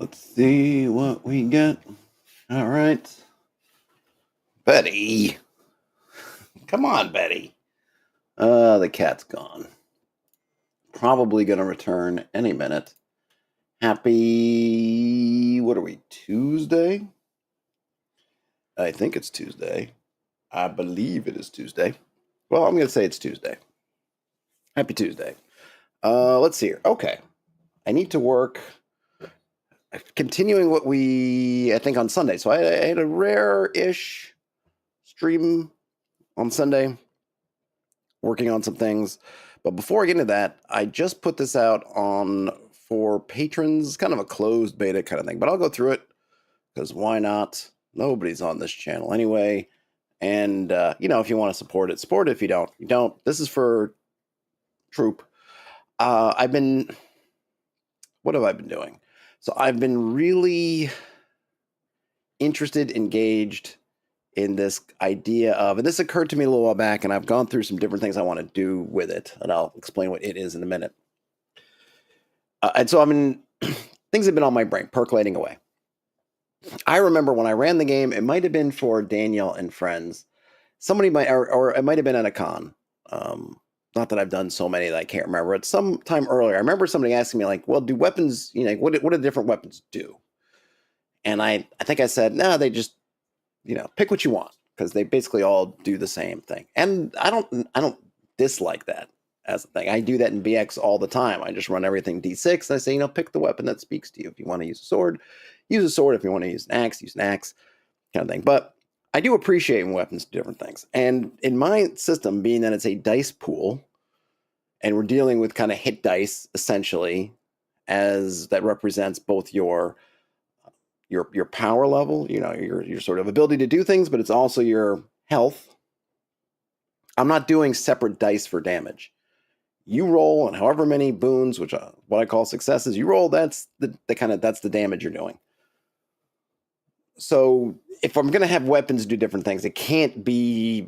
Let's see what we get. All right. Betty. Come on, Betty. The cat's gone. Probably going to return any minute. Happy, what are we, Tuesday? I think it's Tuesday. I believe it is Tuesday. Well, I'm going to say it's Tuesday. Happy Tuesday. Let's see here. Okay. I need to work. Continuing what I think on Sunday. So I had a rare-ish stream on Sunday, working on some things. But before I get into that, I just put this out for patrons, kind of a closed beta kind of thing. But I'll go through it because why not? Nobody's on this channel anyway. And, if you want to support it. If you don't, you don't. This is for Troupe. What have I been doing? So I've been really engaged in this idea of, and this occurred to me a little while back, and I've gone through some different things I want to do with it, and I'll explain what it is in a minute. And so things have been on my brain, percolating away. I remember when I ran the game, it might have been for Daniel and friends. Somebody might, or it might have been at a con. Not that I've done so many that I can't remember. At some time earlier, I remember somebody asking me, like, well, do weapons, what do different weapons do? And I think I said, no, they just, pick what you want, because they basically all do the same thing. And I don't dislike that as a thing. I do that in BX all the time. I just run everything D6. I say, pick the weapon that speaks to you. If you want to use a sword, use a sword. If you want to use an axe kind of thing. But I do appreciate when weapons do different things. And in my system, being that it's a dice pool, and we're dealing with kind of hit dice, essentially, as that represents both your power level, your sort of ability to do things, but it's also your health. I'm not doing separate dice for damage. You roll, and however many boons, which what I call successes, you roll, that's that's the damage you're doing. So if I'm going to have weapons do different things, it can't be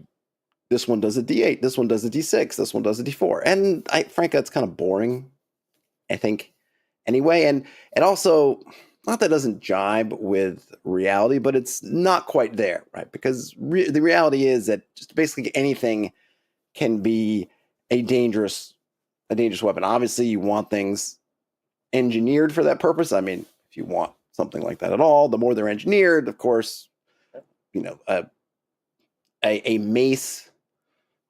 this one does a D8, this one does a D6, this one does a D4. And frankly, that's kind of boring, I think, anyway. And it also, not that it doesn't jibe with reality, but it's not quite there, right? Because the reality is that just basically anything can be a dangerous weapon. Obviously, you want things engineered for that purpose. I mean, if you want something like that at all, the more they're engineered, of course, a mace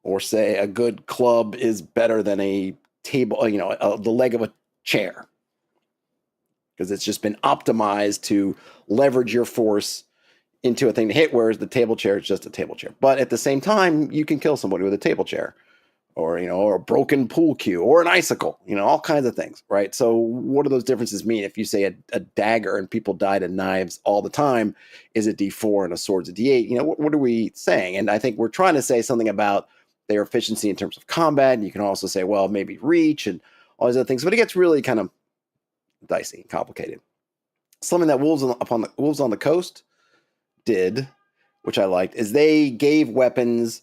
or say a good club is better than a table, the leg of a chair, because it's just been optimized to leverage your force into a thing to hit, whereas the table chair is just a table chair. But at the same time, you can kill somebody with a table chair, or or a broken pool cue, or an icicle, all kinds of things, right? So what do those differences mean? If you say a dagger and people die to knives all the time, is a D4 and a sword's a D8? What are we saying? And I think we're trying to say something about their efficiency in terms of combat. And you can also say, well, maybe reach and all these other things, but it gets really kind of dicey and complicated. Something that Wolves on the Coast did, which I liked, is they gave weapons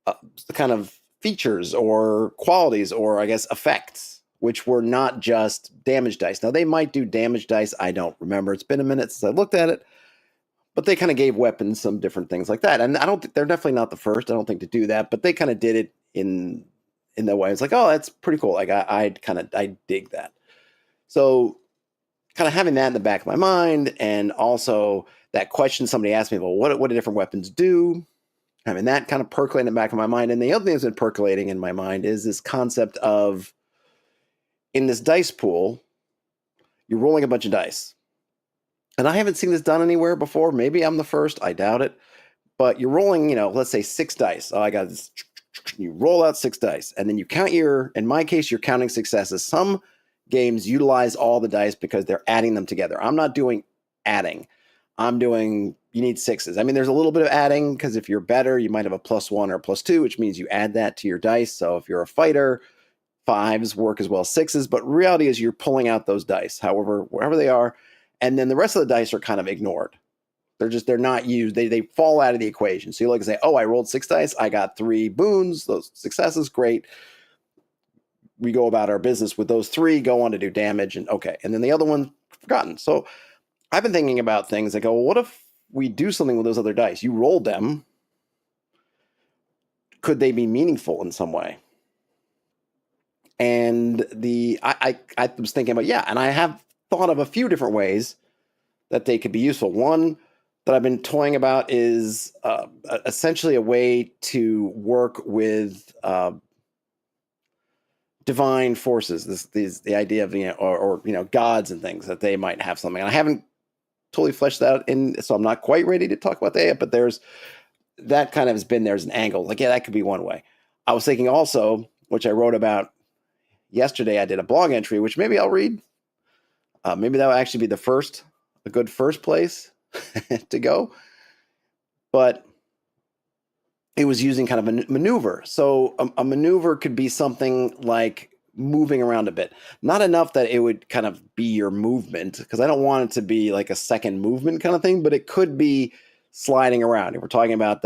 the kind of features or qualities or I guess effects, which were not just damage dice. Now they might do damage dice. I don't remember. It's been a minute since I looked at it, but they kind of gave weapons some different things like that. And I don't think they're definitely not the first, I don't think, to do that, but they kind of did it in that way. It's like, oh, that's pretty cool. Like I dig that. So kind of having that in the back of my mind, and also that question somebody asked me, well, what do different weapons do? Having that kind of percolating in the back of my mind. And the other thing that's been percolating in my mind is this concept of, in this dice pool, you're rolling a bunch of dice. And I haven't seen this done anywhere before. Maybe I'm the first. I doubt it. But you're rolling, let's say 6 dice. Oh, I got this. You roll out 6 dice. And then you count in my case, you're counting successes. Some games utilize all the dice because they're adding them together. I'm not doing adding. I'm doing, you need 6s. I mean, there's a little bit of adding, because if you're better, you might have a +1 or a +2, which means you add that to your dice. So if you're a fighter, 5s work as well as 6s. But reality is you're pulling out those dice, wherever they are. And then the rest of the dice are kind of ignored. They're not used. They fall out of the equation. So you look and say, oh, I rolled 6 dice. I got 3 boons, those successes. Great. We go about our business with those 3, go on to do damage. And okay. And then the other one forgotten. So I've been thinking about things like, well, what if we do something with those other dice? You rolled them. Could they be meaningful in some way? And I was thinking about, yeah, and I have thought of a few different ways that they could be useful. One that I've been toying about is essentially a way to work with divine forces. The idea of or gods and things, that they might have something. And I haven't totally fleshed that out in, so I'm not quite ready to talk about that yet. But there's that kind of has been there as an angle. Like, yeah, that could be one way. I was thinking also, which I wrote about yesterday. I did a blog entry, which maybe I'll read. Maybe that will actually be a good first place to go. But it was using kind of a maneuver. So a maneuver could be something like moving around a bit. Not enough that it would kind of be your movement, because I don't want it to be like a second movement kind of thing, but it could be sliding around. If we're talking about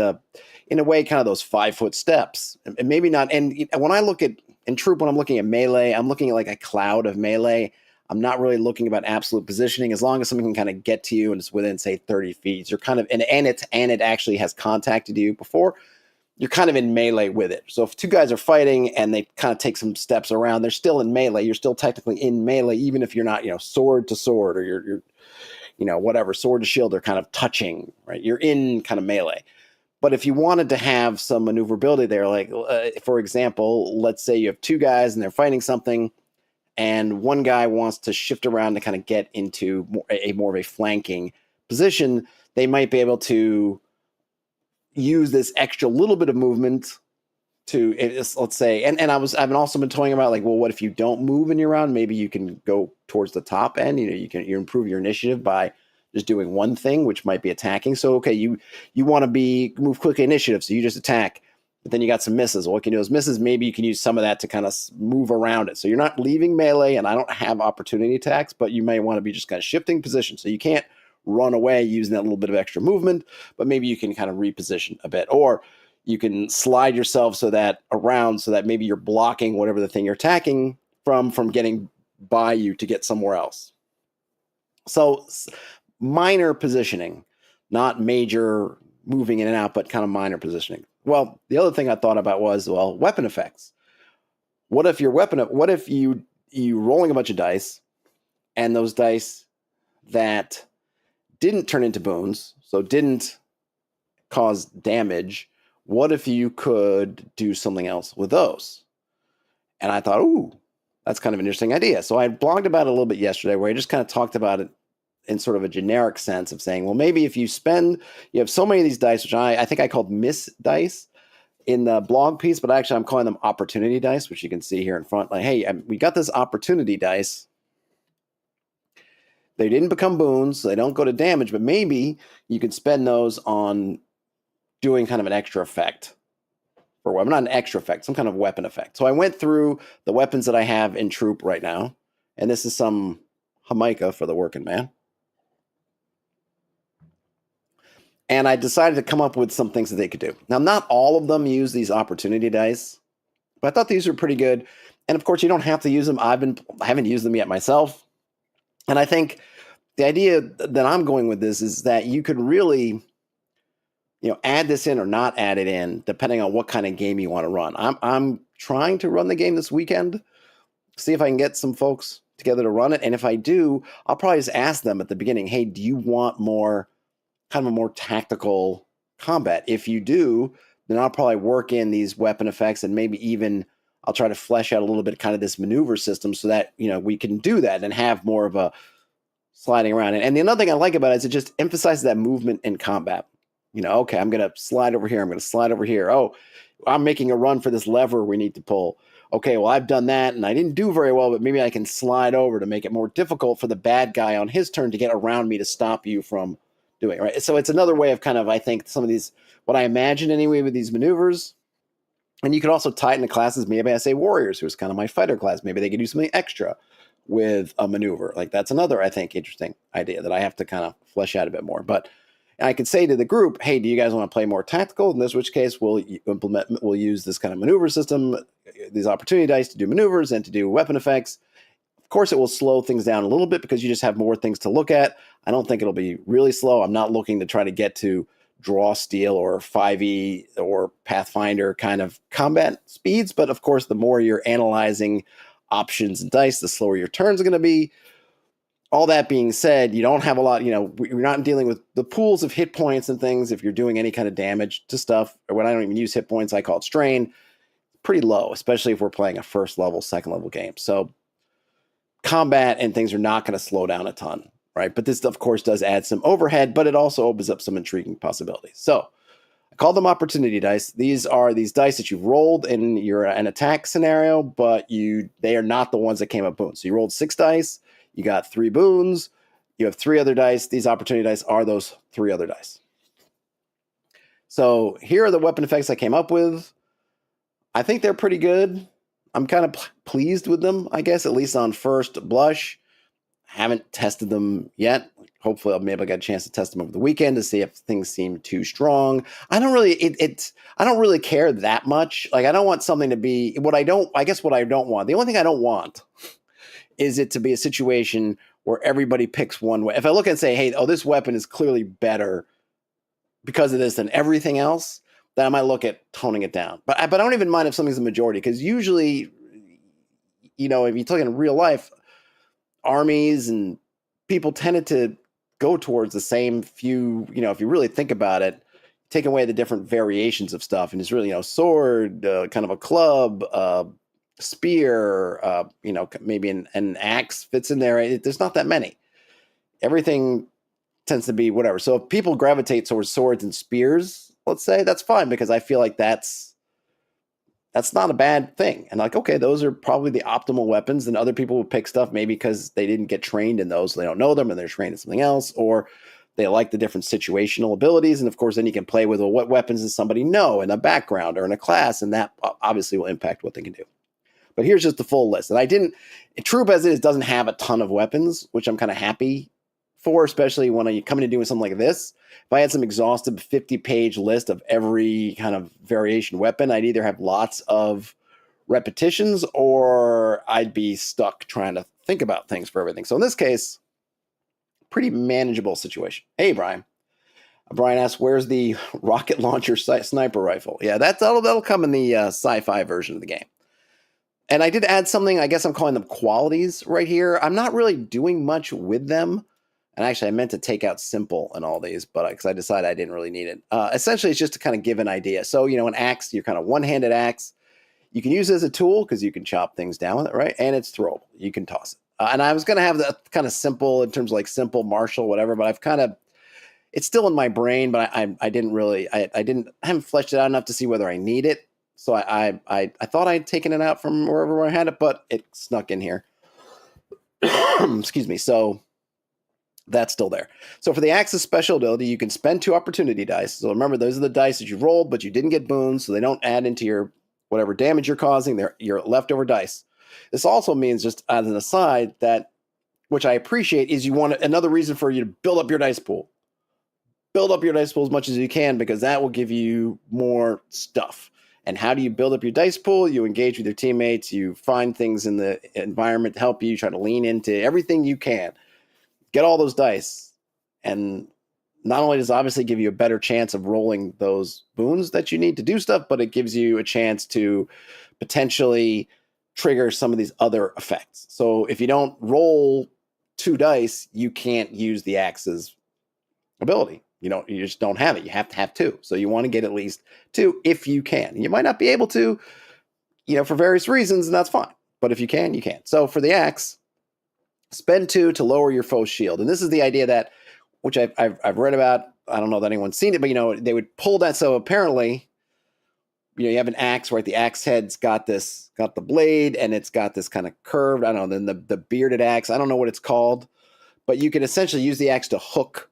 in a way, kind of those 5-foot steps. And maybe not. And when I look at, in Troupe, when I'm looking at melee, I'm looking at like a cloud of melee. I'm not really looking about absolute positioning. As long as someone can kind of get to you and it's within, say, 30 feet, you're kind of, and it actually has contacted you before, you're kind of in melee with it. So if two guys are fighting and they kind of take some steps around, they're still in melee. You're still technically in melee, even if you're not, sword to sword, or you're whatever, sword to shield, they're kind of touching, right? You're in kind of melee. But if you wanted to have some maneuverability there, like, for example, let's say you have two guys and they're fighting something, and one guy wants to shift around to kind of get into more of a flanking position, they might be able to use this extra little bit of movement to, let's say, and I've also been toying about, like, well, what if you don't move in your round? Maybe you can go towards the top end. You improve your initiative by just doing one thing, which might be attacking. So, okay, you want to move quickly initiative, so you just attack, but then you got some misses. Well, what you can do is misses. Maybe you can use some of that to kind of move around it. So you're not leaving melee, and I don't have opportunity attacks, but you may want to be just kind of shifting position. So you can't run away using that little bit of extra movement, but maybe you can kind of reposition a bit, or you can slide yourself so that maybe you're blocking whatever the thing you're attacking from getting by you to get somewhere else. So minor positioning, not major moving in and out, but kind of minor positioning. Well, the other thing I thought about was, weapon effects. What if you rolling a bunch of dice, and those dice that didn't turn into boons, so didn't cause damage, what if you could do something else with those? And I thought, ooh, that's kind of an interesting idea. So I blogged about it a little bit yesterday, where I just kind of talked about it in sort of a generic sense of saying, well, maybe if you have so many of these dice, which I think I called miss dice in the blog piece, but actually I'm calling them opportunity dice, which you can see here in front. Like, hey, we got this opportunity dice. They didn't become boons, so they don't go to damage, but maybe you could spend those on doing kind of an extra effect. Or not an extra effect, some kind of weapon effect. So I went through the weapons that I have in Troupe right now, and this is some Jamaica for the working man. And I decided to come up with some things that they could do. Now, not all of them use these opportunity dice, but I thought these were pretty good. And of course, you don't have to use them. I haven't used them yet myself. And I think the idea that I'm going with this is that you could really, add this in or not add it in, depending on what kind of game you want to run. I'm trying to run the game this weekend, see if I can get some folks together to run it. And if I do, I'll probably just ask them at the beginning, hey, do you want kind of a more tactical combat? If you do, then I'll probably work in these weapon effects, and maybe even I'll try to flesh out a little bit kind of this maneuver system, so that, we can do that and have more of a sliding around. And the another thing I like about it is it just emphasizes that movement in combat. Okay, I'm going to slide over here. I'm going to slide over here. Oh, I'm making a run for this lever we need to pull. Okay, well, I've done that, and I didn't do very well, but maybe I can slide over to make it more difficult for the bad guy on his turn to get around me to stop you from doing it, right? So it's another way of kind of, I think, some of these, what I imagine anyway with these maneuvers. And you could also tie it into classes. Maybe I say warriors, who's kind of my fighter class. Maybe they could do something extra with a maneuver. Like, that's another, I think, interesting idea that I have to kind of flesh out a bit more. But I could say to the group, hey, do you guys want to play more tactical? In which case we'll use this kind of maneuver system, these opportunity dice to do maneuvers and to do weapon effects. Of course, it will slow things down a little bit because you just have more things to look at. I don't think it'll be really slow. I'm not looking to try to get to draw steel or 5e or Pathfinder kind of combat speeds. But of course, the more you're analyzing options and dice, the slower your turns are going to be. All that being said, you don't have a lot, you're not dealing with the pools of hit points and things if you're doing any kind of damage to stuff. Or when I don't even use hit points, I call it strain. Pretty low, especially if we're playing a first level, second level game. So combat and things are not going to slow down a ton, right? But this, of course, does add some overhead, but it also opens up some intriguing possibilities. So I call them opportunity dice. These are these dice that you've rolled in an attack scenario, but they are not the ones that came up boons. So you rolled 6 dice. You got 3 boons. You have 3 other dice. These opportunity dice are those 3 other dice. So here are the weapon effects I came up with. I think they're pretty good. I'm kind of pleased with them, I guess, at least on first blush. Haven't tested them yet. Hopefully, maybe I got a chance to test them over the weekend to see if things seem too strong. I don't really care that much. Like, I don't want something to be what I don't want. The only thing I don't want is it to be a situation where everybody picks one way. If I look and say, hey, this weapon is clearly better because of this than everything else, then I might look at toning it down. But I don't even mind if something's a majority, because usually, if you're talking in real life, armies and people tended to go towards the same few, if you really think about it, take away the different variations of stuff. And it's really, sword, kind of a club, spear, maybe an axe fits in there. There's not that many. Everything tends to be whatever. So if people gravitate towards swords and spears, let's say, that's fine, because I feel like that's not a bad thing. And like, okay, those are probably the optimal weapons. And other people will pick stuff maybe because they didn't get trained in those. So they don't know them and they're trained in something else, or they like the different situational abilities. And of course, then you can play with, well, what weapons does somebody know in a background or in a class? And that obviously will impact what they can do. But here's just the full list. And Troupe as it is doesn't have a ton of weapons, which I'm kind of happy for, especially when you come into doing something like this. If I had some exhaustive 50-page list of every kind of variation weapon, I'd either have lots of repetitions or I'd be stuck trying to think about things for everything. So in this case, pretty manageable situation. Hey, Brian. Brian asks, where's the rocket launcher sniper rifle? Yeah, that'll come in the sci-fi version of the game. And I did add something, I guess I'm calling them qualities right here. I'm not really doing much with them. And actually, I meant to take out simple in all these, but because I decided I didn't really need it. Essentially, it's just to kind of give an idea. So, an axe, you're kind of one-handed axe. You can use it as a tool because you can chop things down with it, right? And it's throwable. You can toss it. And I was going to have the kind of simple in terms of like simple, martial, whatever, but it's still in my brain, but I didn't really, I haven't fleshed it out enough to see whether I need it. So I thought I'd taken it out from wherever I had it, but it snuck in here. Excuse me. So that's still there. So for the Axe's special ability, you can spend 2 opportunity dice. So remember, those are the dice that you rolled, but you didn't get boons, so they don't add into your whatever damage you're causing. They're your leftover dice. This also means, just as an aside, that, which I appreciate, is you want another reason for you to build up your dice pool. Build up your dice pool as much as you can, because that will give you more stuff. And how do you build up your dice pool? You engage with your teammates. You find things in the environment to help you. You try to lean into everything you can. Get all those dice. And not only does it obviously give you a better chance of rolling those boons that you need to do stuff, but it gives you a chance to potentially trigger some of these other effects. So if you don't roll 2 dice, you can't use the axe's ability. You just don't have it. You have to have 2. So you want to get at least 2 if you can. You might not be able to, for various reasons, and that's fine. But if you can, you can. So for the axe, spend 2 to lower your foe's shield. And this is the idea that, which I've read about. I don't know that anyone's seen it, but they would pull that. So apparently, you have an axe, right? The axe head's got the blade, and it's got this kind of curved, I don't know, then the bearded axe. I don't know what it's called, but you can essentially use the axe to hook.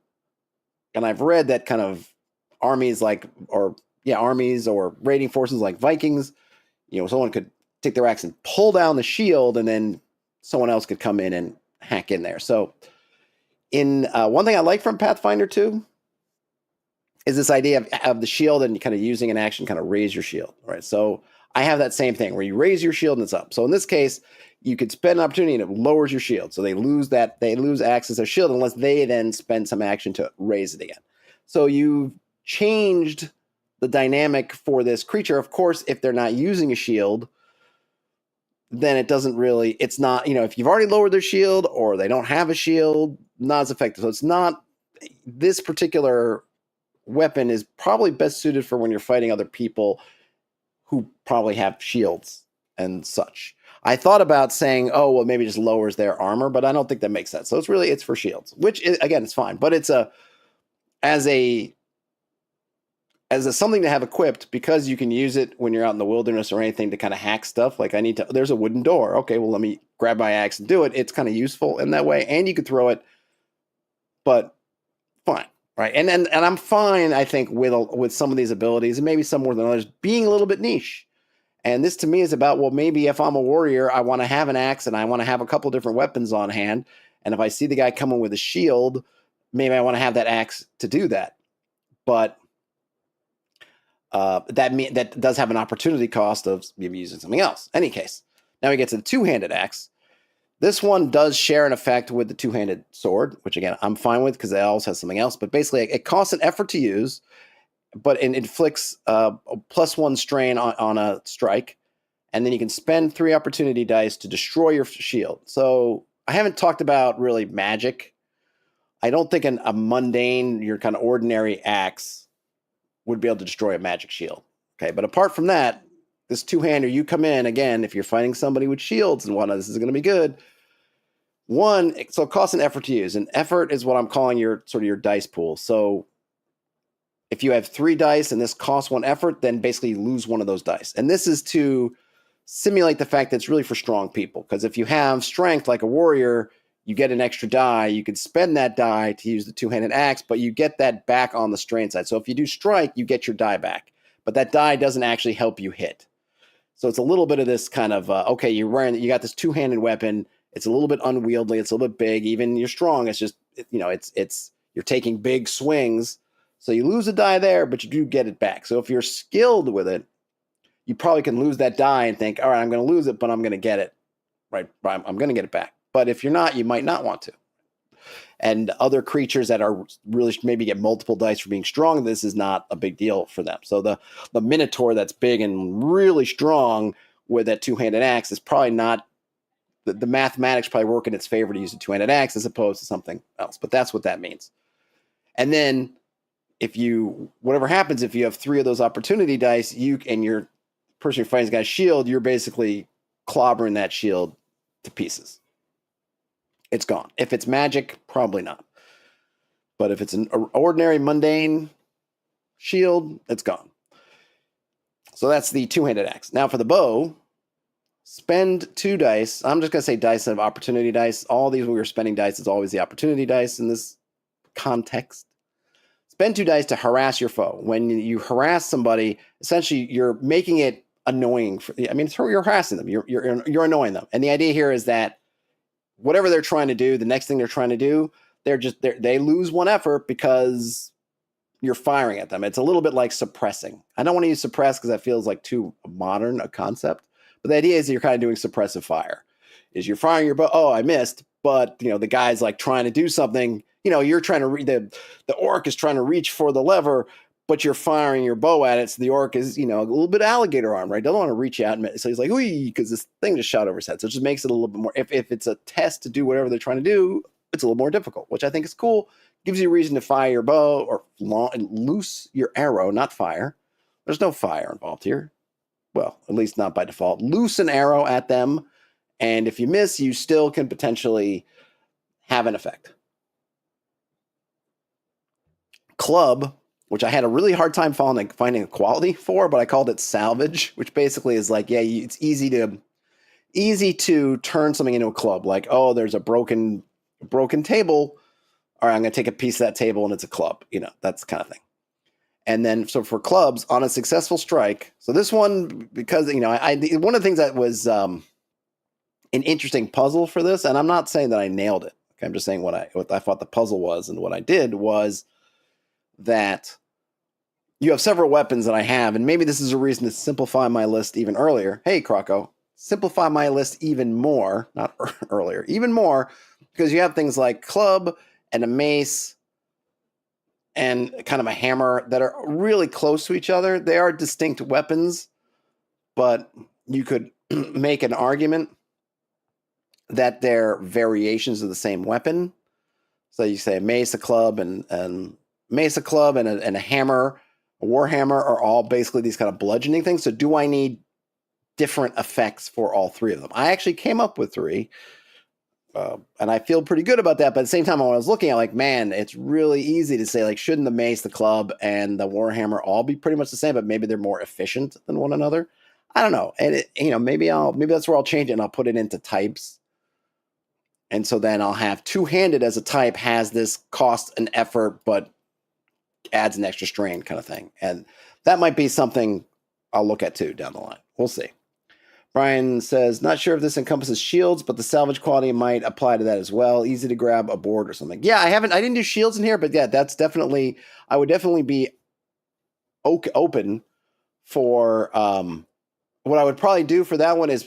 And I've read that kind of armies or raiding forces like Vikings, someone could take their axe and pull down the shield, and then someone else could come in and hack in there. So one thing I like from Pathfinder 2 is this idea of the shield and kind of using an action kind of raise your shield, right? So I have that same thing where you raise your shield and it's up. So in this case, you could spend an opportunity and it lowers your shield. So they lose access to shield unless they then spend some action to raise it again. So you've changed the dynamic for this creature. Of course, if they're not using a shield, then it's not, if you've already lowered their shield or they don't have a shield, not as effective. So it's not, this particular weapon is probably best suited for when you're fighting other people who probably have shields and such. I thought about saying, oh, well, maybe it just lowers their armor, but I don't think that makes sense. So it's for shields, which again, it's fine, but it's as a something to have equipped, because you can use it when you're out in the wilderness or anything to kind of hack stuff. Like there's a wooden door. Okay, well, let me grab my axe and do it. It's kind of useful in that way. And you could throw it, but fine. Right. And I'm fine, I think, with some of these abilities, and maybe some more than others, being a little bit niche. And this to me is about, well, maybe if I'm a warrior, I want to have an axe and I want to have a couple different weapons on hand. And if I see the guy coming with a shield, maybe I want to have that axe to do that. But that does have an opportunity cost of maybe using something else. Any case, now we get to the two-handed axe. This one does share an effect with the two-handed sword, which again, I'm fine with because it also has something else. But basically, it costs an effort to use, but it inflicts a +1 strain on a strike. And then you can spend 3 opportunity dice to destroy your shield. So I haven't talked about really magic. I don't think a mundane, your kind of ordinary axe would be able to destroy a magic shield. Okay, but apart from that, this two-hander, you come in, again, if you're fighting somebody with shields and whatnot, this is going to be good. So it costs an effort to use. And effort is what I'm calling your dice pool. So if you have 3 dice and this costs 1 effort, then basically you lose one of those dice. And this is to simulate the fact that it's really for strong people. Because if you have strength like a warrior, you get an extra die. You can spend that die to use the two-handed axe, but you get that back on the strain side. So if you do strike, you get your die back. But that die doesn't actually help you hit. So it's a little bit of this kind of, okay, you got this two-handed weapon. It's a little bit unwieldy. It's a little bit big. Even you're strong. It's just, you're taking big swings. So you lose a die there, but you do get it back. So if you're skilled with it, you probably can lose that die and think, all right, I'm going to lose it, but I'm going to get it. Right? I'm going to get it back. But if you're not, you might not want to. And other creatures that are really maybe get multiple dice for being strong, this is not a big deal for them. So the Minotaur that's big and really strong with that two-handed axe is probably not, the mathematics probably work in its favor to use a two-handed axe as opposed to something else. But that's what that means. And then whatever happens, if you have 3 of those opportunity dice, and your person you're fighting's got a shield, you're basically clobbering that shield to pieces. It's gone. If it's magic, probably not. But if it's an ordinary, mundane shield, it's gone. So that's the two-handed axe. Now for the bow, spend 2 dice. I'm just going to say dice of opportunity dice. All these when we were spending dice, it's always the opportunity dice in this context. Spend 2 dice to harass your foe. When you harass somebody, essentially you're making it annoying. You're harassing them. You're annoying them. And the idea here is that whatever they're trying to do, the next thing they're trying to do, they lose 1 effort because you're firing at them. It's a little bit like suppressing. I don't want to use suppress because that feels like too modern a concept. But the idea is that you're kind of doing suppressive fire. Is you're firing your bow, oh, I missed, but the guy's like trying to do something. You're trying to the orc is trying to reach for the lever, but you're firing your bow at it. So the orc is, a little bit alligator arm, right? Doesn't want to reach out. So he's like, "Ooh," because this thing just shot over his head. So it just makes it a little bit more, if it's a test to do whatever they're trying to do, it's a little more difficult, which I think is cool. Gives you a reason to fire your bow or loose your arrow, not fire. There's no fire involved here. Well, at least not by default. Loose an arrow at them. And if you miss, you still can potentially have an effect. Club, which I had a really hard time finding a quality for, but I called it salvage, which basically is like, it's easy to turn something into a club. Like, oh, there's a broken table. All right, I'm going to take a piece of that table and it's a club. That's kind of thing. And then, so for clubs, on a successful strike, so this one, because, one of the things that was an interesting puzzle for this, and I'm not saying that I nailed it. Okay, I'm just saying what I thought the puzzle was, and what I did was that you have several weapons that I have, and maybe this is a reason to simplify my list even earlier. Hey, Croco, simplify my list even more, not earlier, even more, because you have things like club and a mace and kind of a hammer that are really close to each other. They are distinct weapons, but you could make an argument that they're variations of the same weapon. So you say a mace, a club, and mace, a club, and a hammer, a war hammer are all basically these kind of bludgeoning things. So do I need different effects for all three of them? I actually came up with three. And I feel pretty good about that. But at the same time, when I was looking at like, man, it's really easy to say, like, shouldn't the mace, the club, and the warhammer all be pretty much the same, but maybe they're more efficient than one another? I don't know. And maybe that's where I'll change it and I'll put it into types. And so then I'll have two-handed as a type has this cost and effort, but adds an extra strain kind of thing. And that might be something I'll look at too down the line. We'll see. Brian says, not sure if this encompasses shields, but the salvage quality might apply to that as well. Easy to grab a board or something. Yeah, I didn't do shields in here, but yeah, I would definitely be open for, what I would probably do for that one is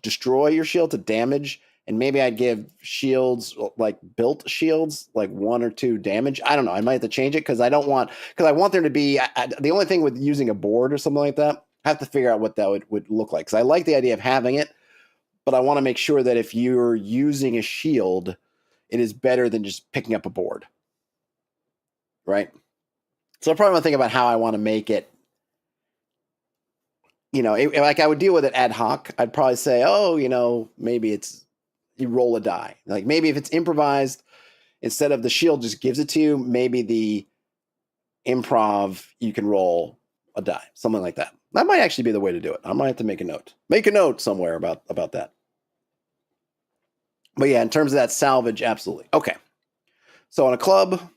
destroy your shield to damage. And maybe I'd give shields, like built shields, like 1 or 2 damage. I don't know. I might have to change it because I want there to be, the only thing with using a board or something like that, I have to figure out what that would look like. Because I like the idea of having it, but I want to make sure that if you're using a shield, it is better than just picking up a board. Right? So I probably want to think about how I want to make it. Like I would deal with it ad hoc. I'd probably say, maybe you roll a die. Like maybe if it's improvised, instead of the shield just gives it to you, maybe the improv, you can roll a die, something like that. That might actually be the way to do it. I might have to make a note somewhere about that. But yeah, in terms of that salvage, absolutely. Okay. So on a club,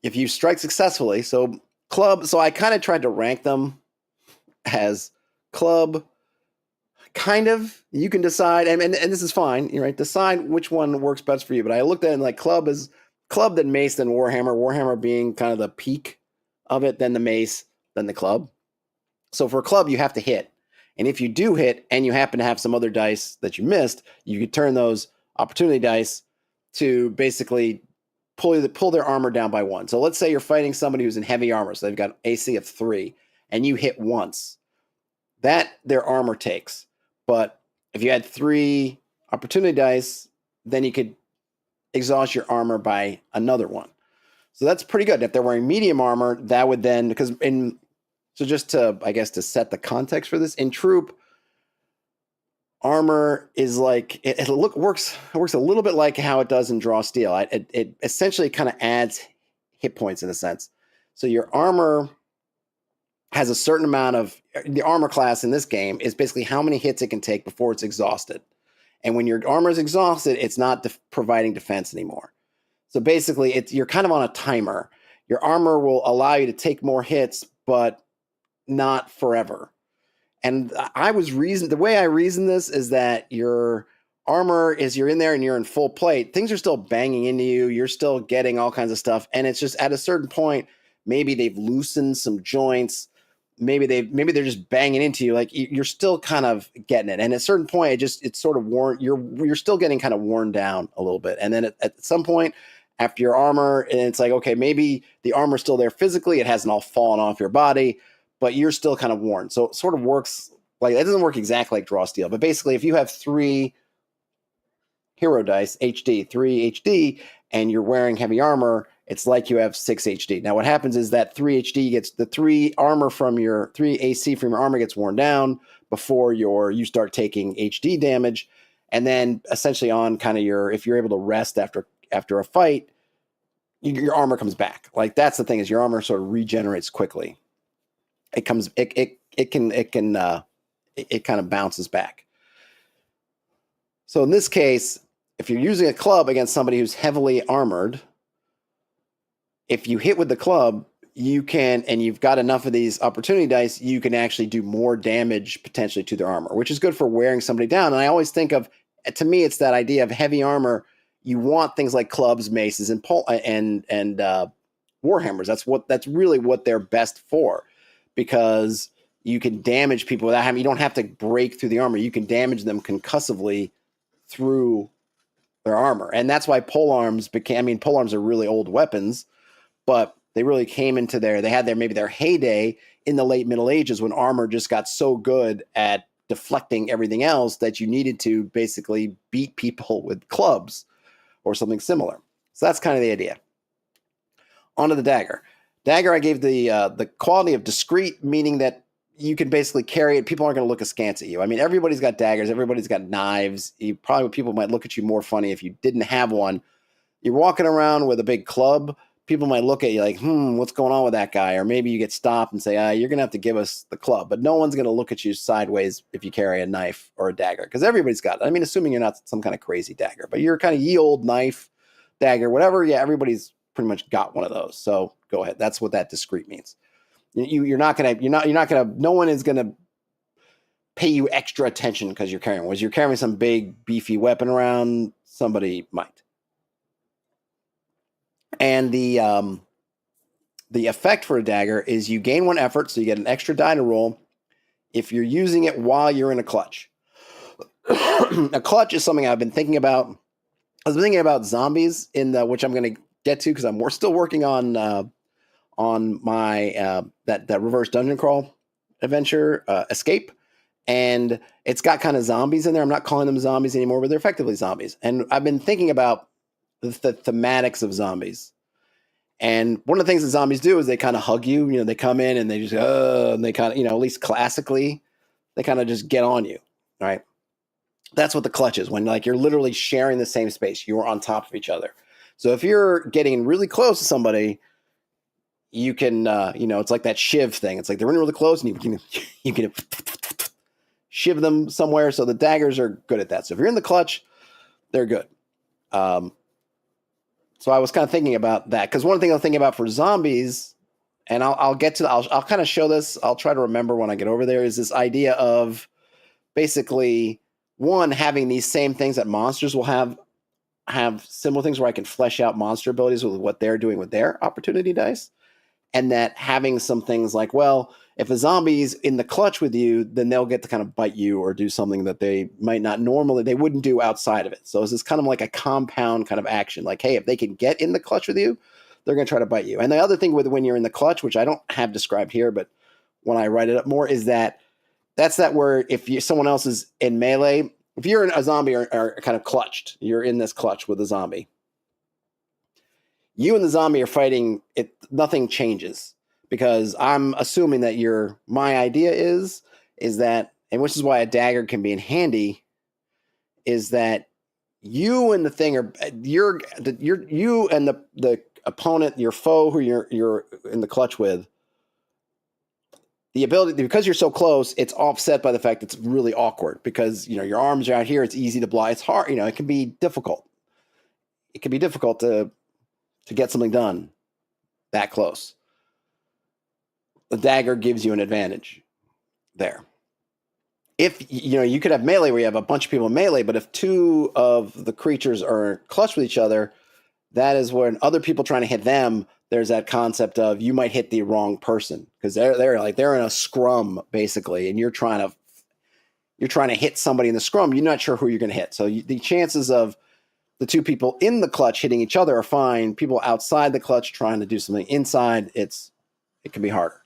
if you strike successfully, so I kind of tried to rank them as club, kind of, you can decide, and this is fine, right? Decide which one works best for you. But I looked at it like club, then mace, then warhammer being kind of the peak of it, then the mace, then the club. So for a club, you have to hit. And if you do hit and you happen to have some other dice that you missed, you could turn those opportunity dice to basically pull their armor down by 1. So let's say you're fighting somebody who's in heavy armor, so they've got AC of 3, and you hit once. That their armor takes. But if you had 3 opportunity dice, then you could exhaust your armor by another 1. So that's pretty good. If they're wearing medium armor, that would then, so just to, I guess, to set the context for this, in Troupe, armor is like, it works a little bit like how it does in Draw Steel. It essentially kind of adds hit points in a sense. So your armor has a certain amount of, the armor class in this game is basically how many hits it can take before it's exhausted. And when your armor is exhausted, it's not providing defense anymore. So basically, you're kind of on a timer. Your armor will allow you to take more hits, but not forever. And the way I reason this is that your armor is, you're in there and you're in full plate. Things are still banging into you. You're still getting all kinds of stuff. And it's just at a certain point, maybe they've loosened some joints. Maybe they're just banging into you. Like you're still kind of getting it. And at a certain point, it's sort of worn. You're still getting kind of worn down a little bit. And then at some point after your armor, and it's like, okay, maybe the armor's still there physically. It hasn't all fallen off your body, but you're still kind of worn. So it sort of works like, it doesn't work exactly like Draw Steel, but basically if you have 3 hero dice, HD, 3 HD, and you're wearing heavy armor, it's like you have 6 HD. Now what happens is that 3 HD gets, the 3 armor from your 3 AC from your armor gets worn down before you start taking HD damage. And then essentially on kind of if you're able to rest after a fight, your armor comes back. Like that's the thing, is your armor sort of regenerates quickly. It kind of bounces back. So in this case, if you're using a club against somebody who's heavily armored, if you hit with the club, you can, and you've got enough of these opportunity dice, you can actually do more damage potentially to their armor, which is good for wearing somebody down. And I always think of, to me, it's that idea of heavy armor. You want things like clubs, maces, and warhammers. That's really what they're best for, because you can damage people without having, you don't have to break through the armor. You can damage them concussively through their armor. And that's why polearms polearms are really old weapons, but they really came into they had maybe their heyday in the late Middle Ages when armor just got so good at deflecting everything else that you needed to basically beat people with clubs or something similar. So that's kind of the idea. Onto the dagger. Dagger, I gave the quality of discreet, meaning that you can basically carry it. People aren't going to look askance at you. I mean, everybody's got daggers. Everybody's got knives. People might look at you more funny if you didn't have one. You're walking around with a big club. People might look at you like, what's going on with that guy? Or maybe you get stopped and say, you're going to have to give us the club. But no one's going to look at you sideways if you carry a knife or a dagger, because everybody's got it. I mean, assuming you're not some kind of crazy dagger, but you're kind of ye old knife, dagger, whatever. Yeah, everybody's pretty much got one of those. So go ahead. That's what that discreet means. You're not going to, no one is going to pay you extra attention because you're carrying one. You're carrying some big, beefy weapon around, somebody might. And the effect for a dagger is you gain 1 effort, so you get an extra die to roll if you're using it while you're in a clutch. A clutch is something I've been thinking about. I was thinking about zombies which I'm going to get to because we're still working on my that reverse dungeon crawl adventure, Escape, and it's got kind of zombies in there. I'm not calling them zombies anymore, but they're effectively zombies. And I've been thinking about the thematics of zombies. And one of the things that zombies do is they kind of hug you. You know, they come in and they just and they kind of, at least classically, they kind of just get on you, right? That's what the clutch is, when like you're literally sharing the same space. You're on top of each other. So if you're getting really close to somebody, you can, it's like that shiv thing. It's like they're really close, and you can shiv them somewhere. So the daggers are good at that. So if you're in the clutch, they're good. So I was kind of thinking about that, because one thing I'm thinking about for zombies, and I'll get to, I'll kind of show this. I'll try to remember when I get over there, is this idea of basically having these same things that monsters will have similar things where I can flesh out monster abilities with what they're doing with their opportunity dice. And that having some things like, well, if a zombie's in the clutch with you, then they'll get to kind of bite you or do something that they might not normally, they wouldn't do outside of it. So it's kind of like a compound kind of action. Like, hey, if they can get in the clutch with you, they're going to try to bite you. And the other thing with when you're in the clutch, which I don't have described here, but when I write it up more, is that's where if someone else is in melee, if you're a zombie or kind of clutched, you're in this clutch with a zombie. You and the zombie are fighting, nothing changes, because I'm assuming that my idea is that, and which is why a dagger can be in handy, is that you and the thing you and the opponent, your foe who you're in the clutch with, the ability, because you're so close, it's offset by the fact that it's really awkward, because your arms are out here, it's easy to block, it's hard, it can be difficult. It can be difficult to get something done that close. The dagger gives you an advantage there. If you could have melee where you have a bunch of people in melee, but if 2 of the creatures are clutched with each other, that is when other people trying to hit them, there's that concept of you might hit the wrong person, because they're in a scrum basically, and you're trying to hit somebody in the scrum. You're not sure who you're going to hit, so the chances of the 2 people in the clutch hitting each other are fine. People outside the clutch trying to do something inside, it can be harder.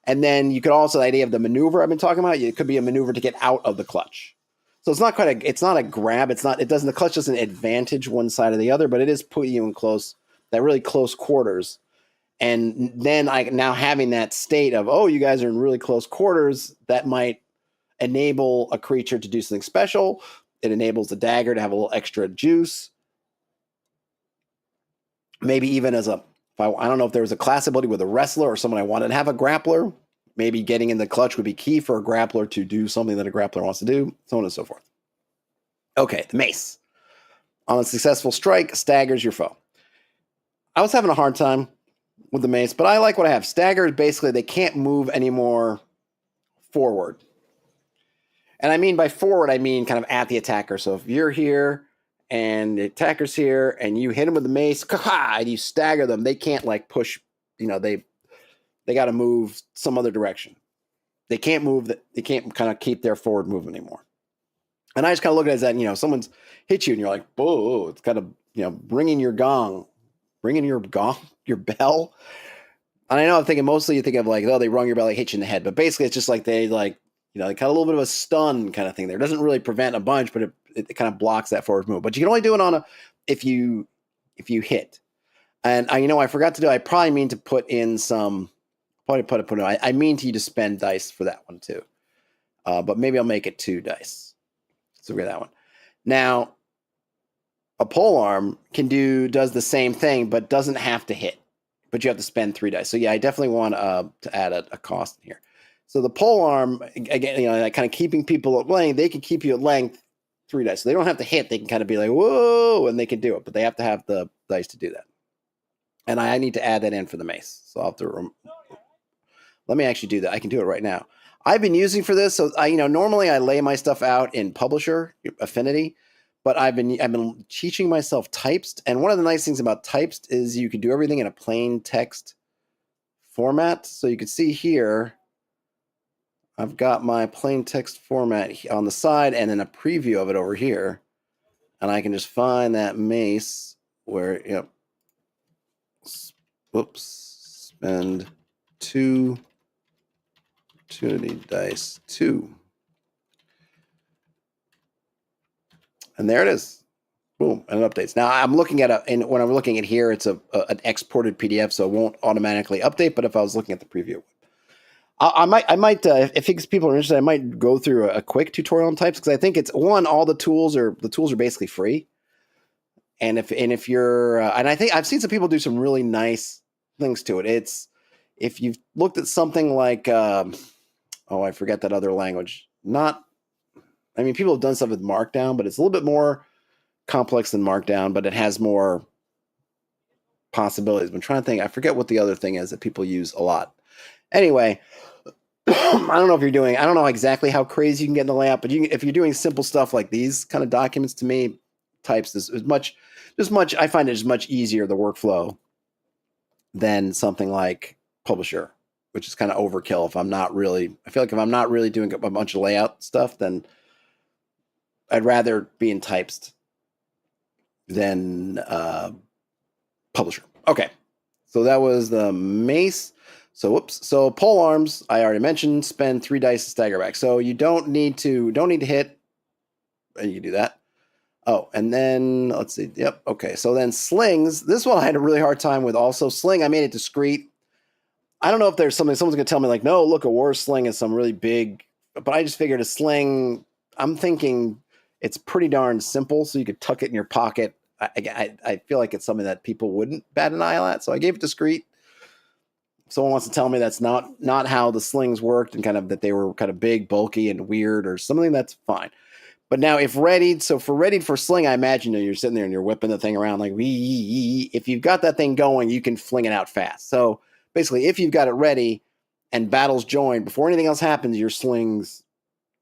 And then you could also, the idea of the maneuver I've been talking about, it could be a maneuver to get out of the clutch. So it's not a grab. The clutch doesn't advantage one side or the other, but it is putting you in that really close quarters. And then now having that state of, oh, you guys are in really close quarters, that might enable a creature to do something special. It enables the dagger to have a little extra juice. Maybe even I don't know if there was a class ability with a wrestler or someone I wanted to have a grappler. Maybe getting in the clutch would be key for a grappler to do something that a grappler wants to do, so on and so forth. Okay, the mace. On a successful strike, staggers your foe. I was having a hard time with the mace, but I like what I have. Staggers, basically, they can't move anymore forward. And I mean by forward, I mean kind of at the attacker. So if you're here and the attacker's here and you hit them with the mace, and you stagger them, they can't push, they got to move some other direction. they can't move. They can't kind of keep their forward movement anymore. And I just kind of look at it as that, someone's hit you and you're like, whoa, it's kind of, ringing your bell. And I know I'm thinking mostly you think of like, oh, they rung your bell, they hit you in the head. But basically it's just like they like, they kind of a little bit of a stun kind of thing there. It doesn't really prevent a bunch, but it kind of blocks that forward move. But you can only do it if you hit. And I forgot to do, I probably mean to put in some, I mean to you to spend dice for that one too. But maybe I'll make it 2 dice. So we got that one. Now, a polearm does the same thing, but doesn't have to hit. But you have to spend 3 dice. So yeah, I definitely want to add a cost in here. So the polearm, again, kind of keeping people at length, they can keep you at length 3 dice. So they don't have to hit. They can kind of be like, whoa, and they can do it. But they have to have the dice to do that. And I need to add that in for the mace. So I'll have to let me actually do that. I can do it right now. I've been using for this. So normally I lay my stuff out in Publisher, Affinity, but I've been teaching myself types. And one of the nice things about types is you can do everything in a plain text format. So you can see here, I've got my plain text format on the side and then a preview of it over here. And I can just find that mace where, spend 2 dice 2. And there it is. Boom, and it updates. Now I'm looking at when I'm looking at here, it's an exported PDF, so it won't automatically update. But if I was looking at the preview, I might if people are interested, I might go through a quick tutorial on types because I think it's all the tools are basically free. And if you're and I think I've seen some people do some really nice things to it. It's if you've looked at something like I forget that other language. People have done stuff with Markdown, but it's a little bit more complex than Markdown, but it has more possibilities. I'm trying to think. I forget what the other thing is that people use a lot. Anyway, I don't know exactly how crazy you can get in the layout, but if you're doing simple stuff like these kind of documents, to me, types is much. I find it is much easier, the workflow, than something like Publisher, which is kind of overkill. I feel like if I'm not really doing a bunch of layout stuff, then I'd rather be in types than Publisher. Okay, so that was the mace. So pole arms, I already mentioned, spend 3 dice to stagger back. So you don't need to hit, and you can do that. Oh, and then let's see. Yep. Okay. So then slings. This one I had a really hard time with. Also, sling. I made it discreet. I don't know if there's someone's going to tell me like, no, look, a war sling is some really big. But I just figured a sling. I'm thinking it's pretty darn simple, so you could tuck it in your pocket. I feel like it's something that people wouldn't bat an eye at. So I gave it discreet. If someone wants to tell me that's not how the slings worked and kind of that they were kind of big, bulky, and weird or something, that's fine. But now if readied, so for readied for sling, I imagine you're sitting there and you're whipping the thing around like, if you've got that thing going, you can fling it out fast. So basically, if you've got it ready and battles join, before anything else happens, your slings,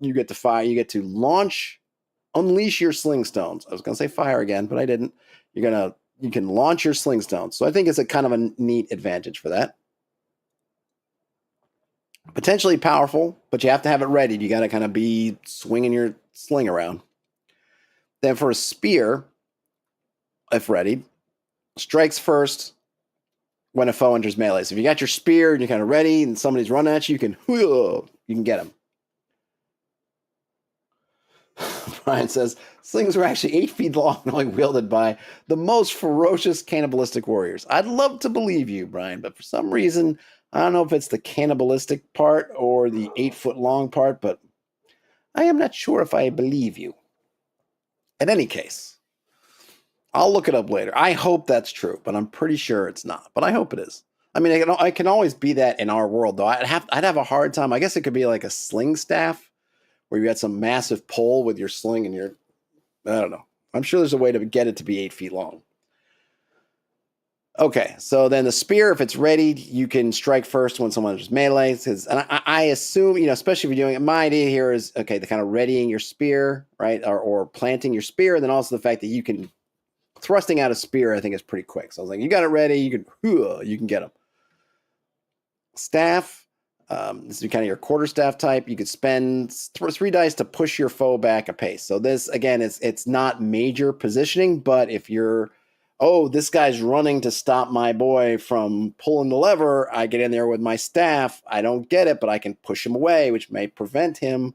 you get to fire, you get to unleash your sling stones. I was going to say fire again, but I didn't. You can launch your sling stones. So I think it's a kind of a neat advantage for that. Potentially powerful, but you have to have it ready. You got to kind of be swinging your sling around. Then for a spear, if ready, strikes first when a foe enters melee. So if you got your spear and you're kind of ready and somebody's running at you, you can get them. Brian says, slings were actually 8 feet long and only wielded by the most ferocious cannibalistic warriors. I'd love to believe you, Brian, but for some reason, I don't know if it's the cannibalistic part or the 8-foot long part, but I am not sure if I believe you. In any case, I'll look it up later. I hope that's true, but I'm pretty sure it's not. But I hope it is. I mean, I can always be that in our world, though. I'd have a hard time. I guess it could be like a sling staff, where you got some massive pole with your sling and I don't know. I'm sure there's a way to get it to be 8 feet long. Okay, so then the spear, if it's ready, you can strike first when someone just melee. And I assume, especially if you're doing it, my idea here is, okay, the kind of readying your spear, right, or planting your spear, and then also the fact that you can, thrusting out a spear, I think is pretty quick. So I was like, you got it ready, you can get them. Staff, This is kind of your quarterstaff type. You could spend 3 dice to push your foe back a pace. So this, again, it's not major positioning, but if you're, oh, this guy's running to stop my boy from pulling the lever, I get in there with my staff. I don't get it, but I can push him away, which may prevent him,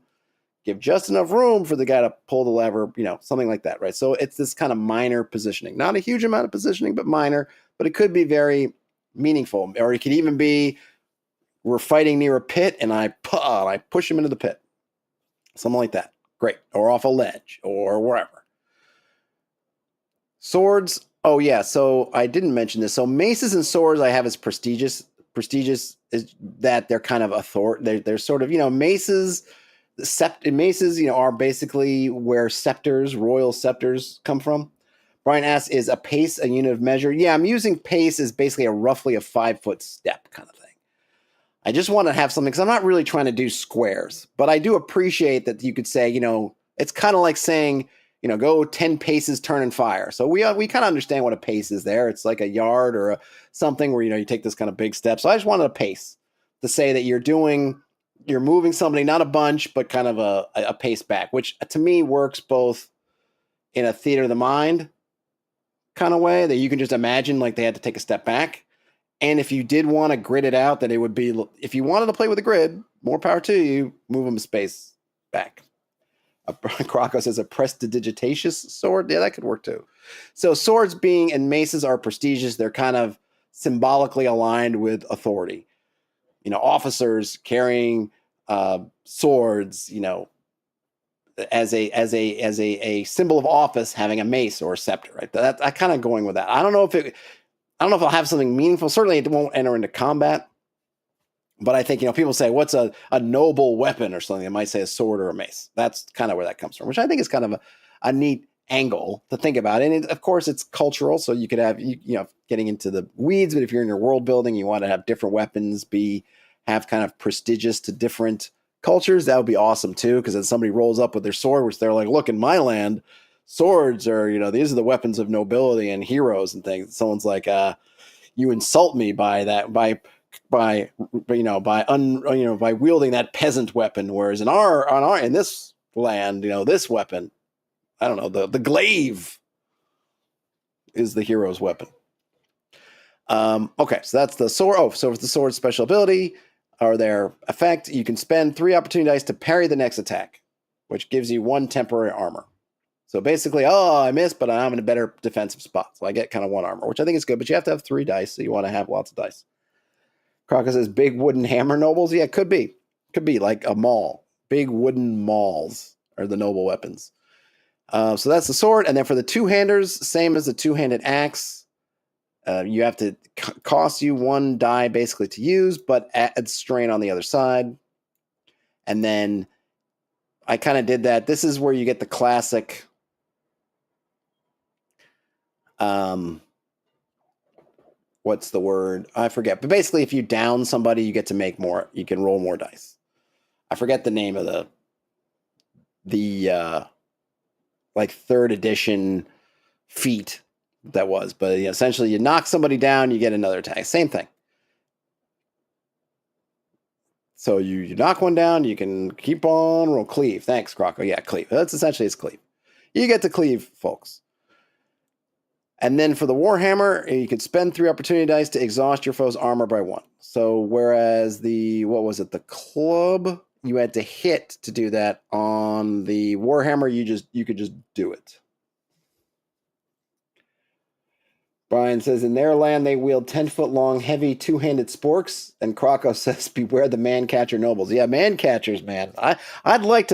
give just enough room for the guy to pull the lever, something like that, right? So it's this kind of minor positioning. Not a huge amount of positioning, but minor, but it could be very meaningful. Or it could even be, we're fighting near a pit, and I push him into the pit. Something like that. Great. Or off a ledge, or wherever. Swords. Oh, yeah. So I didn't mention this. So maces and swords I have as prestigious. Prestigious is that they're kind of they're sort of, maces. Maces, are basically where scepters, royal scepters, come from. Brian asks, is a pace a unit of measure? Yeah, I'm using pace as basically roughly a 5-foot step kind of thing. I just want to have something, because I'm not really trying to do squares, but I do appreciate that you could say, it's kind of like saying, go 10 paces, turn and fire. So we kind of understand what a pace is there. It's like a yard or something where, you take this kind of big step. So I just wanted a pace to say that you're moving somebody, not a bunch, but kind of a pace back, which to me works both in a theater of the mind kind of way, that you can just imagine like they had to take a step back. And if you did want to grid it out, that it would be, if you wanted to play with a grid, more power to you, move them a space back. Croco says a prestidigitacious sword. Yeah, that could work too. So swords and maces are prestigious. They're kind of symbolically aligned with authority. Officers carrying swords, as a symbol of office, having a mace or a scepter, right? I kind of going with that. I don't know if I'll have something meaningful. Certainly it won't enter into combat. But I think, people say, what's a noble weapon or something? They might say a sword or a mace. That's kind of where that comes from, which I think is kind of a neat angle to think about. And of course, it's cultural. So you could have, getting into the weeds, but if you're in your world building, you want to have different weapons have kind of prestigious to different cultures. That would be awesome too. Because then somebody rolls up with their sword, which they're like, look, in my land, swords are, these are the weapons of nobility and heroes and things. Someone's like, you insult me by wielding that peasant weapon, whereas in this land, this weapon, I don't know, the glaive is the hero's weapon. Okay, so that's the sword. So with the sword's special ability or their effect, you can spend 3 opportunity dice to parry the next attack, which gives you 1 temporary armor. So basically, I missed, but I'm in a better defensive spot. So I get kind of 1 armor, which I think is good, but you have to have 3 dice, so you want to have lots of dice. Crocker says big wooden hammer nobles. Yeah, could be. Could be like a maul. Big wooden mauls are the noble weapons. So that's the sword. And then for the two-handers, same as the two-handed axe, you have to cost you 1 die basically to use, but add strain on the other side. And then I kind of did that. This is where you get the classic what's the word? I forget. But basically, if you down somebody, you get to make more. You can roll more dice. I forget the name of the like 3rd edition feat that was. But essentially, you knock somebody down, you get another attack. Same thing. So you knock one down, you can keep on roll. Cleave. Thanks, Croco. Yeah, cleave. That's essentially it's cleave. You get to cleave, folks. And then for the Warhammer, you could spend 3 opportunity dice to exhaust your foe's armor by 1. So whereas the club, you had to hit to do that. On the Warhammer, you could just do it. Brian says, in their land, they wield 10-foot-long, heavy, 2-handed sporks. And Croco says, beware the man-catcher nobles. Yeah, man-catchers, man. I want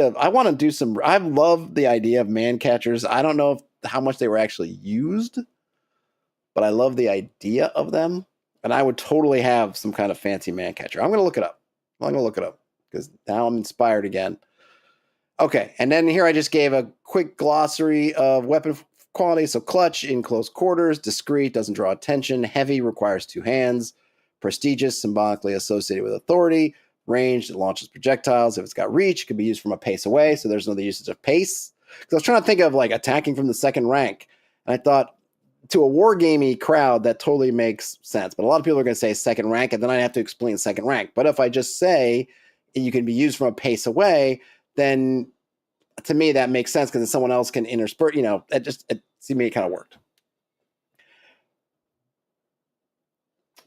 to do some... I love the idea of man-catchers. I don't know how much they were actually used, but I love the idea of them. And I would totally have some kind of fancy man-catcher. I'm going to look it up. Because now I'm inspired again. Okay, and then here I just gave a quick glossary of weapon quality. So clutch, in close quarters, discreet, doesn't draw attention, heavy, requires 2 hands, prestigious, symbolically associated with authority, ranged, it launches projectiles. If it's got reach, it can be used from a pace away, so there's no usage of pace. Because I was trying to think of like attacking from the 2nd rank, and I thought to a wargamey crowd, that totally makes sense. But a lot of people are going to say second rank, and then I'd have to explain second rank. But if I just say you can be used from a pace away, then to me that makes sense because someone else can intersperse. It to me it kind of worked.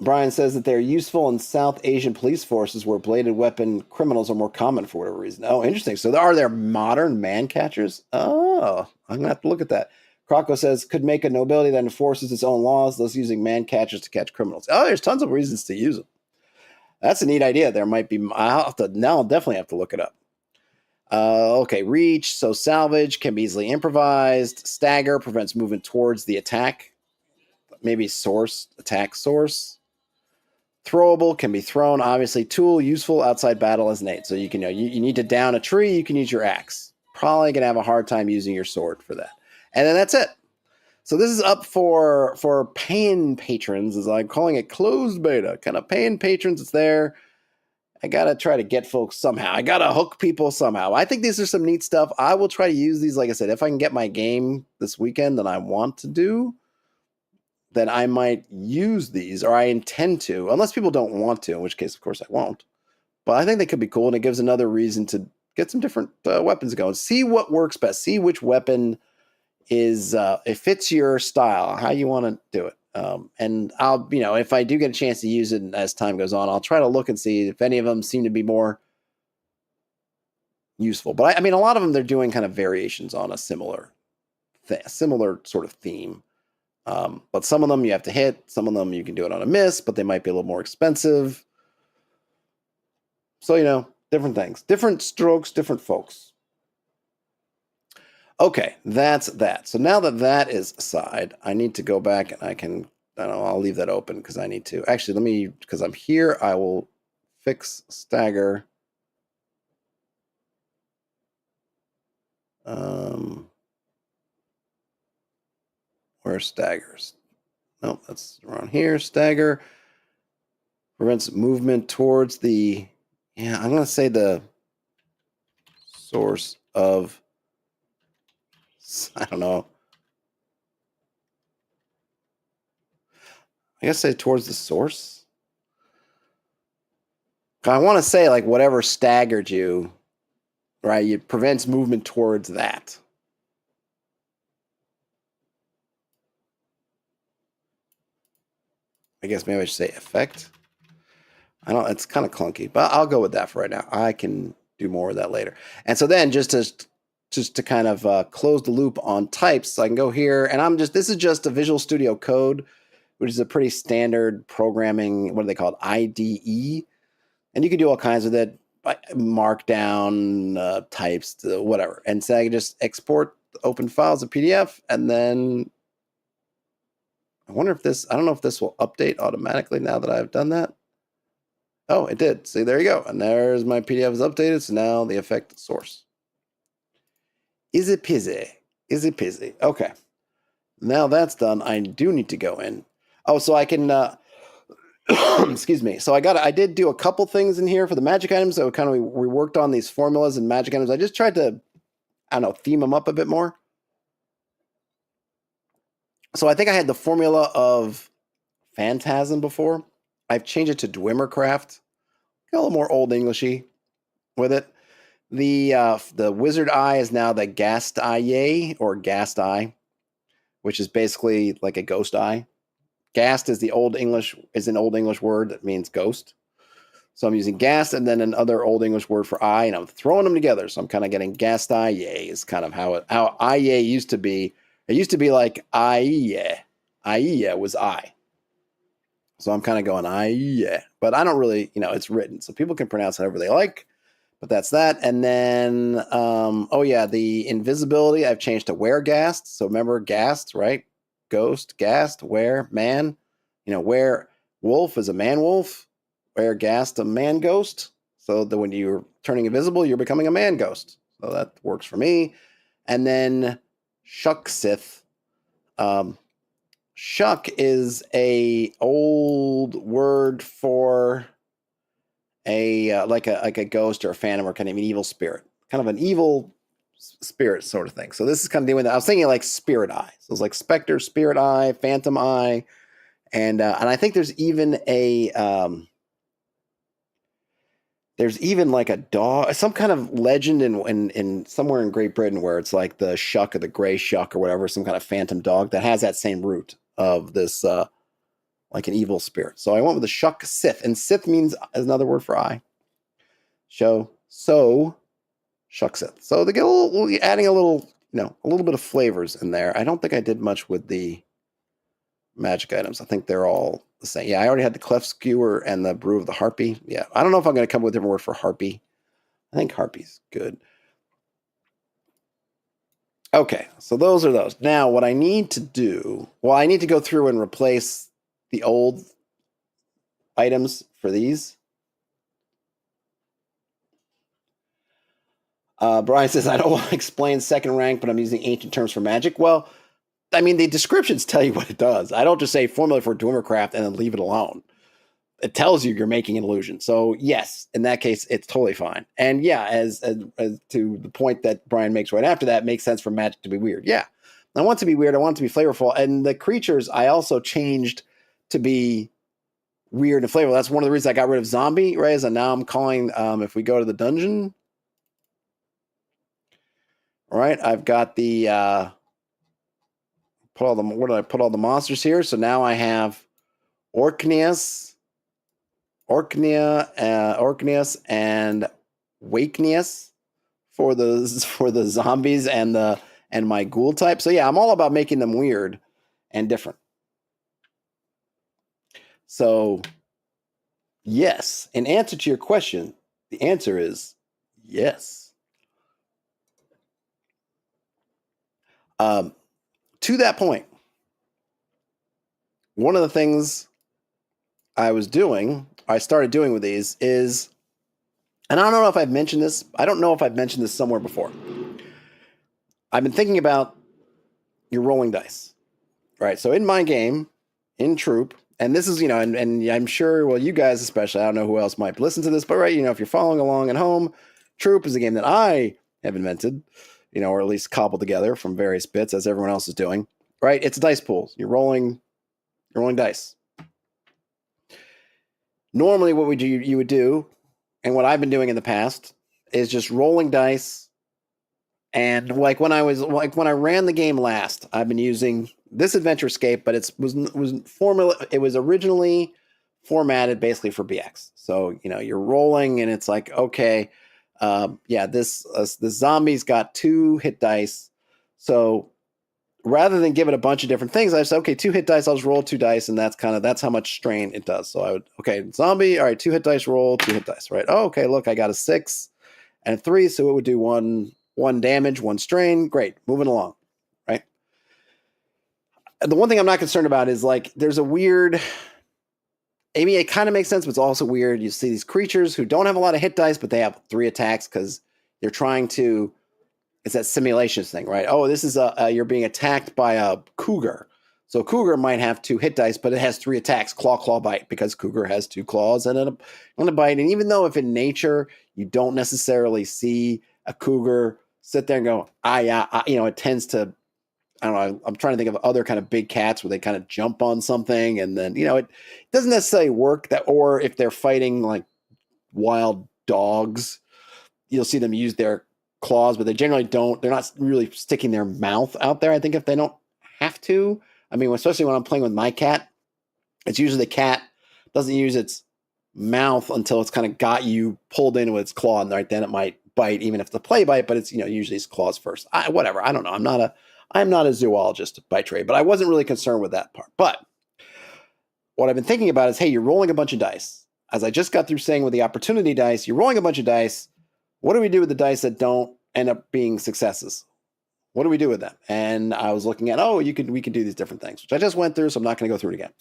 Brian says that they're useful in South Asian police forces where bladed weapon criminals are more common for whatever reason. Oh, interesting. So are there modern man catchers? Oh, I'm going to have to look at that. Croco says, could make a nobility that enforces its own laws, thus using man catchers to catch criminals. Oh, there's tons of reasons to use them. That's a neat idea. There might be. I'll definitely have to look it up. Okay, reach. So salvage can be easily improvised. Stagger prevents movement towards the attack. Maybe attack source. Throwable can be thrown. Obviously, tool useful outside battle as an aid. So you can you need to down a tree. You can use your axe. Probably gonna have a hard time using your sword for that. And then that's it. So this is up for paying patrons, as I'm calling it, closed beta. Kind of paying patrons. It's there. I gotta try to get folks somehow. I gotta hook people somehow. I think these are some neat stuff. I will try to use these. Like I said, if I can get my game this weekend that I want to do, then I might use these, or I intend to, unless people don't want to, in which case, of course, I won't. But I think they could be cool, and it gives another reason to get some different weapons going. See what works best. See which weapon is it fits your style, how you want to do it. And I'll, if I do get a chance to use it as time goes on, I'll try to look and see if any of them seem to be more useful. But I mean, a lot of them, they're doing kind of variations on a similar sort of theme. But some of them you have to hit, some of them you can do it on a miss, but they might be a little more expensive. So, different things, different strokes, different folks. Okay, that's that. So now that is aside, I need to go back and I'll leave that open because I need to. Actually, because I'm here, I will fix stagger. Where's staggers? Nope, that's around here. Stagger prevents movement towards the, I'm going to say the source of, I don't know. I guess say towards the source. I want to say like whatever staggered you, right? It prevents movement towards that. I guess maybe I should say effect. I don't. It's kind of clunky, but I'll go with that for right now. I can do more of that later. And so then just to kind of close the loop on types, so I can go here, and this is just a Visual Studio Code, which is a pretty standard programming. What do they call it? IDE, and you can do all kinds with it, markdown types, whatever. And so I can just export the open files as PDF, and then I wonder if I don't know if this will update automatically now that I've done that. Oh, it did. See, there you go. And there's my PDF is updated. So now the effect source. Easy peasy. Okay. Now that's done. I do need to go in. Oh, so I can, excuse me. So I did do a couple things in here for the magic items. So we worked on these formulas and magic items. I just tried to, theme them up a bit more. So I think I had the formula of Phantasm before. I've changed it to Dwemercraft. Got a little more Old Englishy with it. The wizard eye is now the Gast eye or Gast eye, which is basically like a ghost eye. Gast is an Old English word that means ghost. So I'm using Gast and then another Old English word for eye, and I'm throwing them together. So I'm kind of getting Gast eye is kind of how eye used to be. It used to be like eye. Eye was eye. So I'm kind of going, but I don't really, it's written. So people can pronounce however they like, but that's that. And then, the invisibility, I've changed to Weregast. So remember Gast, right? Ghost, Gast, Were, man. Were wolf is a man wolf. Weregast, a man ghost. So that when you're turning invisible, you're becoming a man ghost. So that works for me. And then Shucksith. Shuck is a old word for a like a ghost or a phantom or kind of an evil spirit, kind of an evil spirit sort of thing. So this is kind of dealing with that. I was thinking like Spirit Eye. So it's like Spectre, Spirit Eye, Phantom Eye, and I think there's even like a dog, some kind of legend in somewhere in Great Britain where it's like the shuck or the gray shuck or whatever, some kind of phantom dog that has that same root of this like an evil spirit. So I went with the shuck Sith, and Sith means is another word for eye. So shuck Sith. So they get adding a little bit of flavors in there. I don't think I did much with the magic items. I think they're all the same. Yeah, I already had the cleft skewer and the brew of the harpy. Yeah, I don't know if I'm going to come up with a different word for harpy. I think harpy's good. Okay, so those are those. Now, what I need to do, I need to go through and replace the old items for these. Brian says, I don't want to explain second rank, but I'm using ancient terms for magic. Well, I mean, the descriptions tell you what it does. I don't just say formula for Dwemercraft and then leave it alone. It tells you you're making an illusion. So yes, in that case, it's totally fine. And yeah, as to the point that Brian makes right after that, makes sense for magic to be weird. Yeah, I want it to be weird. I want it to be flavorful. And the creatures I also changed to be weird and flavorful. That's one of the reasons I got rid of zombie, right? And now I'm calling, if we go to the dungeon, all right, I've got the, where did I put all the monsters here? So now I have Orkneas, and Wakeneas for the zombies and my ghoul type. So yeah, I'm all about making them weird and different. So yes, in answer to your question, the answer is yes. To that point, one of the things I started doing with these is, and I don't know if I've mentioned this. I don't know if I've mentioned this somewhere before. I've been thinking about your rolling dice, right? So in my game, in Troupe, and this is, and I'm sure, well, you guys especially, I don't know who else might listen to this, but right, if you're following along at home, Troupe is a game that I have invented, or at least cobbled together from various bits as everyone else is doing, right? It's dice pools. You're rolling dice. Normally what you would do, and what I've been doing in the past, is just rolling dice. And like when I ran the game last, I've been using this Adventure Escape, but it was originally formatted basically for BX. So you're rolling, and it's like, okay, this zombie's got 2 hit dice. So rather than give it a bunch of different things, I said, okay, 2 hit dice, I'll just roll 2 dice, and that's how much strain it does. So I would, okay, zombie, all right, 2 hit dice, roll 2 hit dice, right? Oh, okay, look, I got a 6 and a 3, so it would do one damage, 1 strain. Great, moving along, right? The one thing I'm not concerned about is like there's a weird. I mean, it kind of makes sense, but it's also weird. You see these creatures who don't have a lot of hit dice, but they have 3 attacks because they're trying to. It's that simulations thing, right? Oh, this is you're being attacked by a cougar. So cougar might have 2 hit dice, but it has 3 attacks: claw, bite, because cougar has 2 claws and a bite. And even though if in nature you don't necessarily see a cougar sit there and go, it tends to, I don't know, I'm trying to think of other kind of big cats where they kind of jump on something and then, it doesn't necessarily work that, or if they're fighting like wild dogs, you'll see them use their claws, but they generally don't, they're not really sticking their mouth out there. I think if they don't have to, I mean, especially when I'm playing with my cat, it's usually the cat doesn't use its mouth until it's kind of got you pulled in with its claw, and right then it might bite, even if it's a play bite, but it's, usually its claws first. Whatever. I don't know. I'm not a zoologist by trade, but I wasn't really concerned with that part. But what I've been thinking about is, hey, you're rolling a bunch of dice. As I just got through saying with the opportunity dice, you're rolling a bunch of dice. What do we do with the dice that don't end up being successes? What do we do with them? And I was looking at, we could do these different things, which I just went through, so I'm not going to go through it again.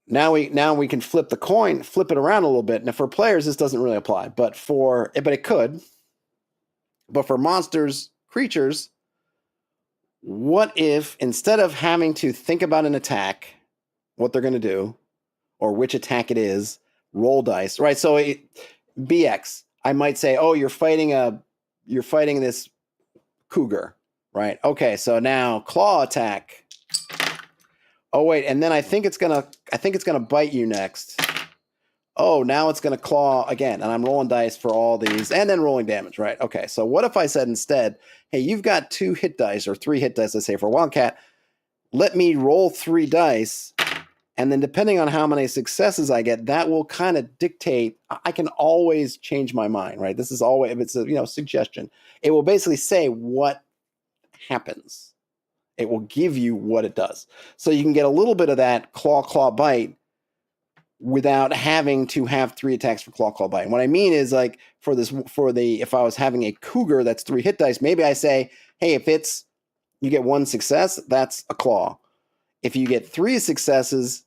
Now we can flip the coin, flip it around a little bit. Now for players, this doesn't really apply, but it could. But for monsters, creatures, what if instead of having to think about an attack, what they're going to do, or which attack it is, roll dice, right? So BX, I might say, you're fighting a you're fighting this cougar, right? Okay, so now claw attack. Oh wait, and then I think it's gonna bite you next. Oh, now it's gonna claw again, and I'm rolling dice for all these, and then rolling damage, right? Okay, so what if I said instead, hey, you've got 2 hit dice or 3 hit dice, let's say for Wildcat. Let me roll 3 dice, and then depending on how many successes I get, that will kind of dictate. I can always change my mind, right? This is always, if it's a suggestion, it will basically say what happens. It will give you what it does. So you can get a little bit of that claw bite without having to have 3 attacks for claw bite. And what I mean is, like, if I was having a cougar that's 3 hit dice, maybe I say, hey, if you get 1 success, that's a claw. If you get 3 successes,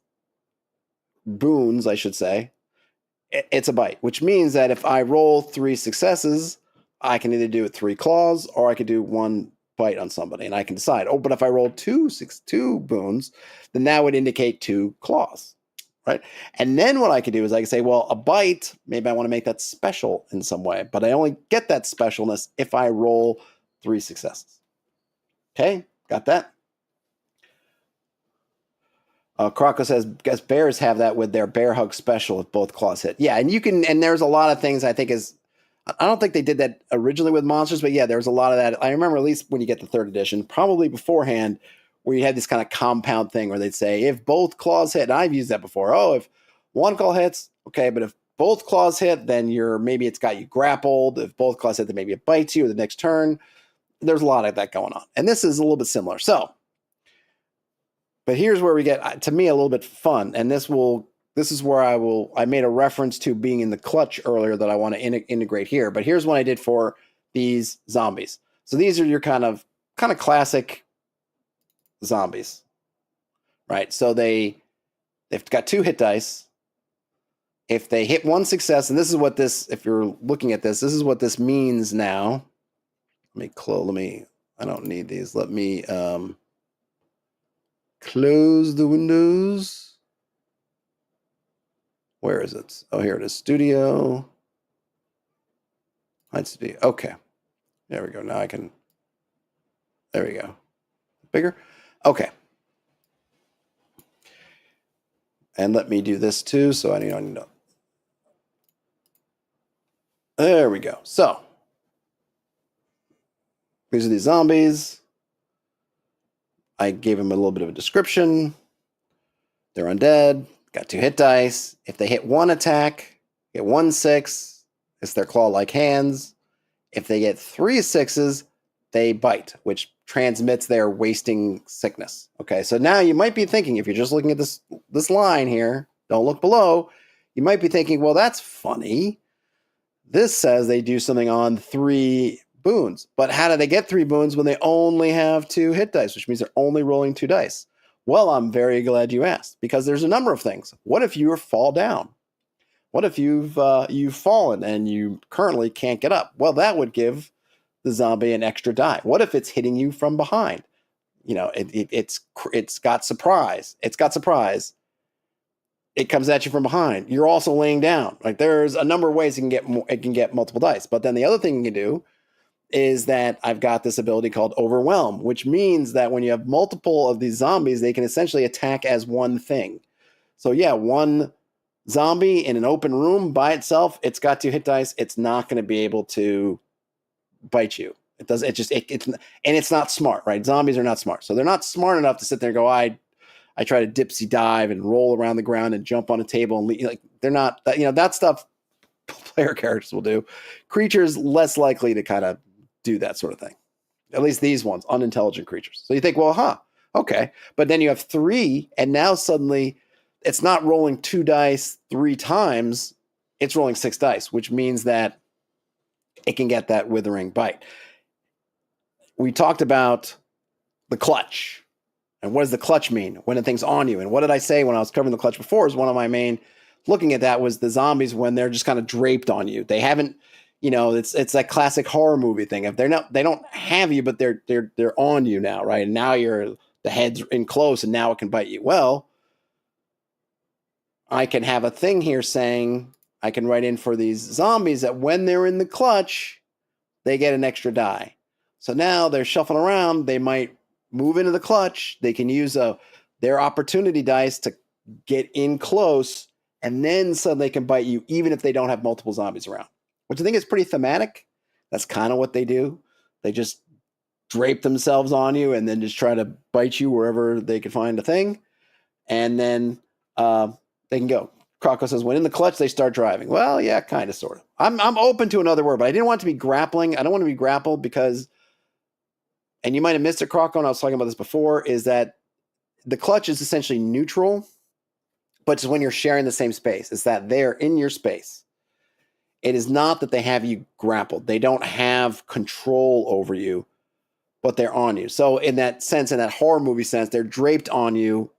boons, I should say, it's a bite, which means that if I roll 3 successes, I can either do it 3 claws or I could do 1 bite on somebody, and I can decide. Oh, but if I roll 2 boons, then that would indicate 2 claws. Right. And then what I could do is I could say, well, a bite, maybe I want to make that special in some way, but I only get that specialness if I roll 3 successes. Okay, got that? Croco says, guess bears have that with their bear hug special if both claws hit. Yeah, and there's a lot of things I think I don't think they did that originally with monsters, but yeah, there's a lot of that. I remember at least when you get the 3rd edition, probably beforehand, where you had this kind of compound thing where they'd say, if both claws hit, and I've used that before. Oh, if 1 claw hits, okay, but if both claws hit, then maybe it's got you grappled. If both claws hit, then maybe it bites you or the next turn. There's a lot of that going on. And this is a little bit similar. So, but here's where we get, to me, a little bit fun. And this is where I made a reference to being in the clutch earlier that I want to integrate here. But here's what I did for these zombies. So these are your kind of classic zombies, right? So they've got 2 hit dice. If they hit 1 success, and this is what if you're looking at this is what this means now. I don't need these. Let me close the windows. Where is it? Oh, here it is. Studio. Hide studio. Okay. There we go. Now I can. There we go. Bigger? Okay. And let me do this too. So I need to. There we go. So these are these zombies. I gave them a little bit of a description. They're undead. Got 2 hit dice. If they hit 1 attack, get 1 6. It's their claw-like hands. If they get 3 6s, they bite, which transmits their wasting sickness. Okay, so now you might be thinking, if you're just looking at this line here, don't look below, you might be thinking, well, that's funny. This says they do something on 3 boons. But how do they get 3 boons when they only have 2 hit dice, which means they're only rolling 2 dice? Well, I'm very glad you asked, because there's a number of things. What if you fall down? What if you've fallen and you currently can't get up? Well, that would give the zombie an extra die. What if it's hitting you from behind? It's got surprise. It's got surprise. It comes at you from behind. You're also laying down. Like, there's a number of ways it can get multiple dice. But then the other thing you can do is that I've got this ability called Overwhelm, which means that when you have multiple of these zombies, they can essentially attack as one thing. So yeah, one zombie in an open room by itself, it's got 2 hit dice. It's not going to be able to bite you. It does. And it's not smart, right? Zombies are not smart. So they're not smart enough to sit there and go, I try to dipsy dive and roll around the ground and jump on a table and like, they're not, that stuff player characters will do. Creatures less likely to kind of do that sort of thing. At least these ones, unintelligent creatures. So you think, well, okay. But then you have 3, and now suddenly it's not rolling 2 dice 3 times. It's rolling 6 dice, which means that it can get that withering bite. We talked about the clutch. And what does the clutch mean? When the thing's on you. And what did I say when I was covering the clutch before? Is one of my main looking at that was the zombies when they're just kind of draped on you. They haven't, it's that classic horror movie thing. If they don't have you, but they're on you now, right? And now the head's in close and now it can bite you. Well, I can have a thing here saying I can write in for these zombies that when they're in the clutch, they get an extra die. So now they're shuffling around. They might move into the clutch. They can use their opportunity dice to get in close, and then suddenly they can bite you, even if they don't have multiple zombies around, which I think is pretty thematic. That's kind of what they do. They just drape themselves on you and then just try to bite you wherever they can find a thing. And then they can go. Croco says, when in the clutch, they start driving. Well, yeah, kind of, sort of. I'm open to another word, but I didn't want it to be grappling. I don't want to be grappled because, and you might have missed it, Croco, and I was talking about this before, is that the clutch is essentially neutral, but it's when you're sharing the same space. It's that they're in your space. It is not that they have you grappled. They don't have control over you, but they're on you. So in that sense, in that horror movie sense, they're draped on you.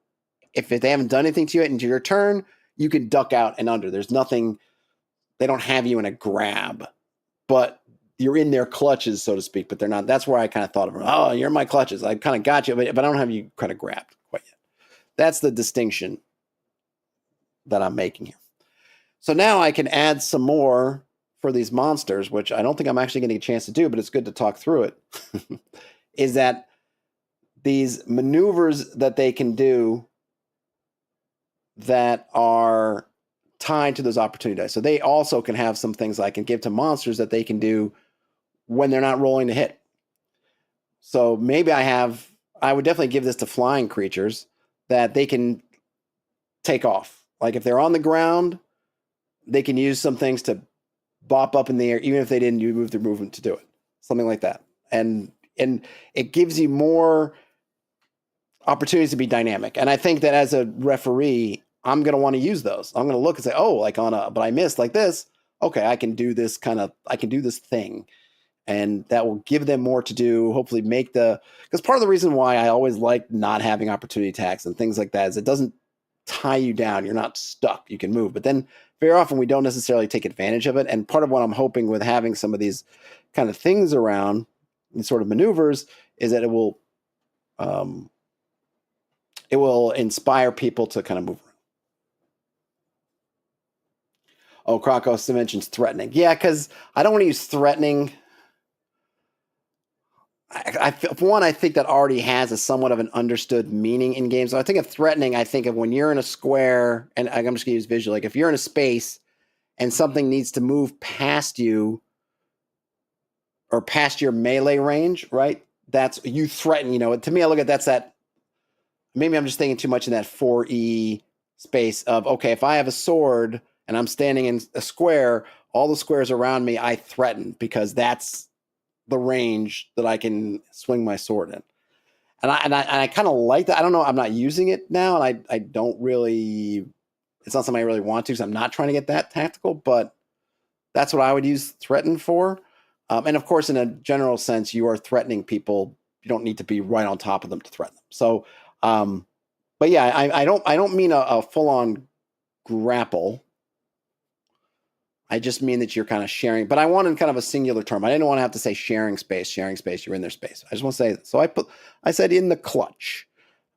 If they haven't done anything to you into your turn, you can duck out and under. There's nothing, they don't have you in a grab, but you're in their clutches, so to speak, but they're not. That's where I kind of thought of them. Oh, you're in my clutches. I kind of got you, but I don't have you kind of grabbed quite yet. That's the distinction that I'm making here. So now I can add some more for these monsters, which I don't think I'm actually getting a chance to do, but it's good to talk through it, is that these maneuvers that they can do that are tied to those opportunity dice. So they also can have some things I can give to monsters that they can do when they're not rolling to hit. So maybe I would definitely give this to flying creatures that they can take off. Like if they're on the ground, they can use some things to bop up in the air, even if they didn't move their movement to do it. Something like that. And it gives you more opportunities to be dynamic. And I think that as a referee, I'm going to want to use those. I'm going to look and say, oh, like but I missed like this. Okay, I can do this thing. And that will give them more to do, hopefully because part of the reason why I always like not having opportunity attacks and things like that is it doesn't tie you down. You're not stuck. You can move. But then very often we don't necessarily take advantage of it. And part of what I'm hoping with having some of these kind of things around, these sort of maneuvers, is that it will inspire people to kind of move around. Oh, Croco mentions threatening. Yeah, because I don't want to use threatening. For one, I think that already has a somewhat of an understood meaning in games. So I think of threatening, I think of when you're in a square, and I'm just going to use visual. Like if you're in a space and something needs to move past you or past your melee range, right? That's you threaten, to me, I look at that. Maybe I'm just thinking too much in that 4E space of, okay, if I have a sword and I'm standing in a square, all the squares around me, I threaten because that's the range that I can swing my sword in. And I kind of like that. I don't know. I'm not using it now. And I don't really, it's not something I really want to, because I'm not trying to get that tactical, but that's what I would use threaten for. And of course, in a general sense, you are threatening people. You don't need to be right on top of them to threaten them. So, but yeah, I don't mean a full on grapple. I just mean that you're kind of sharing, but I wanted kind of a singular term. I didn't want to have to say sharing space, you're in their space. I just want to say, so I said in the clutch.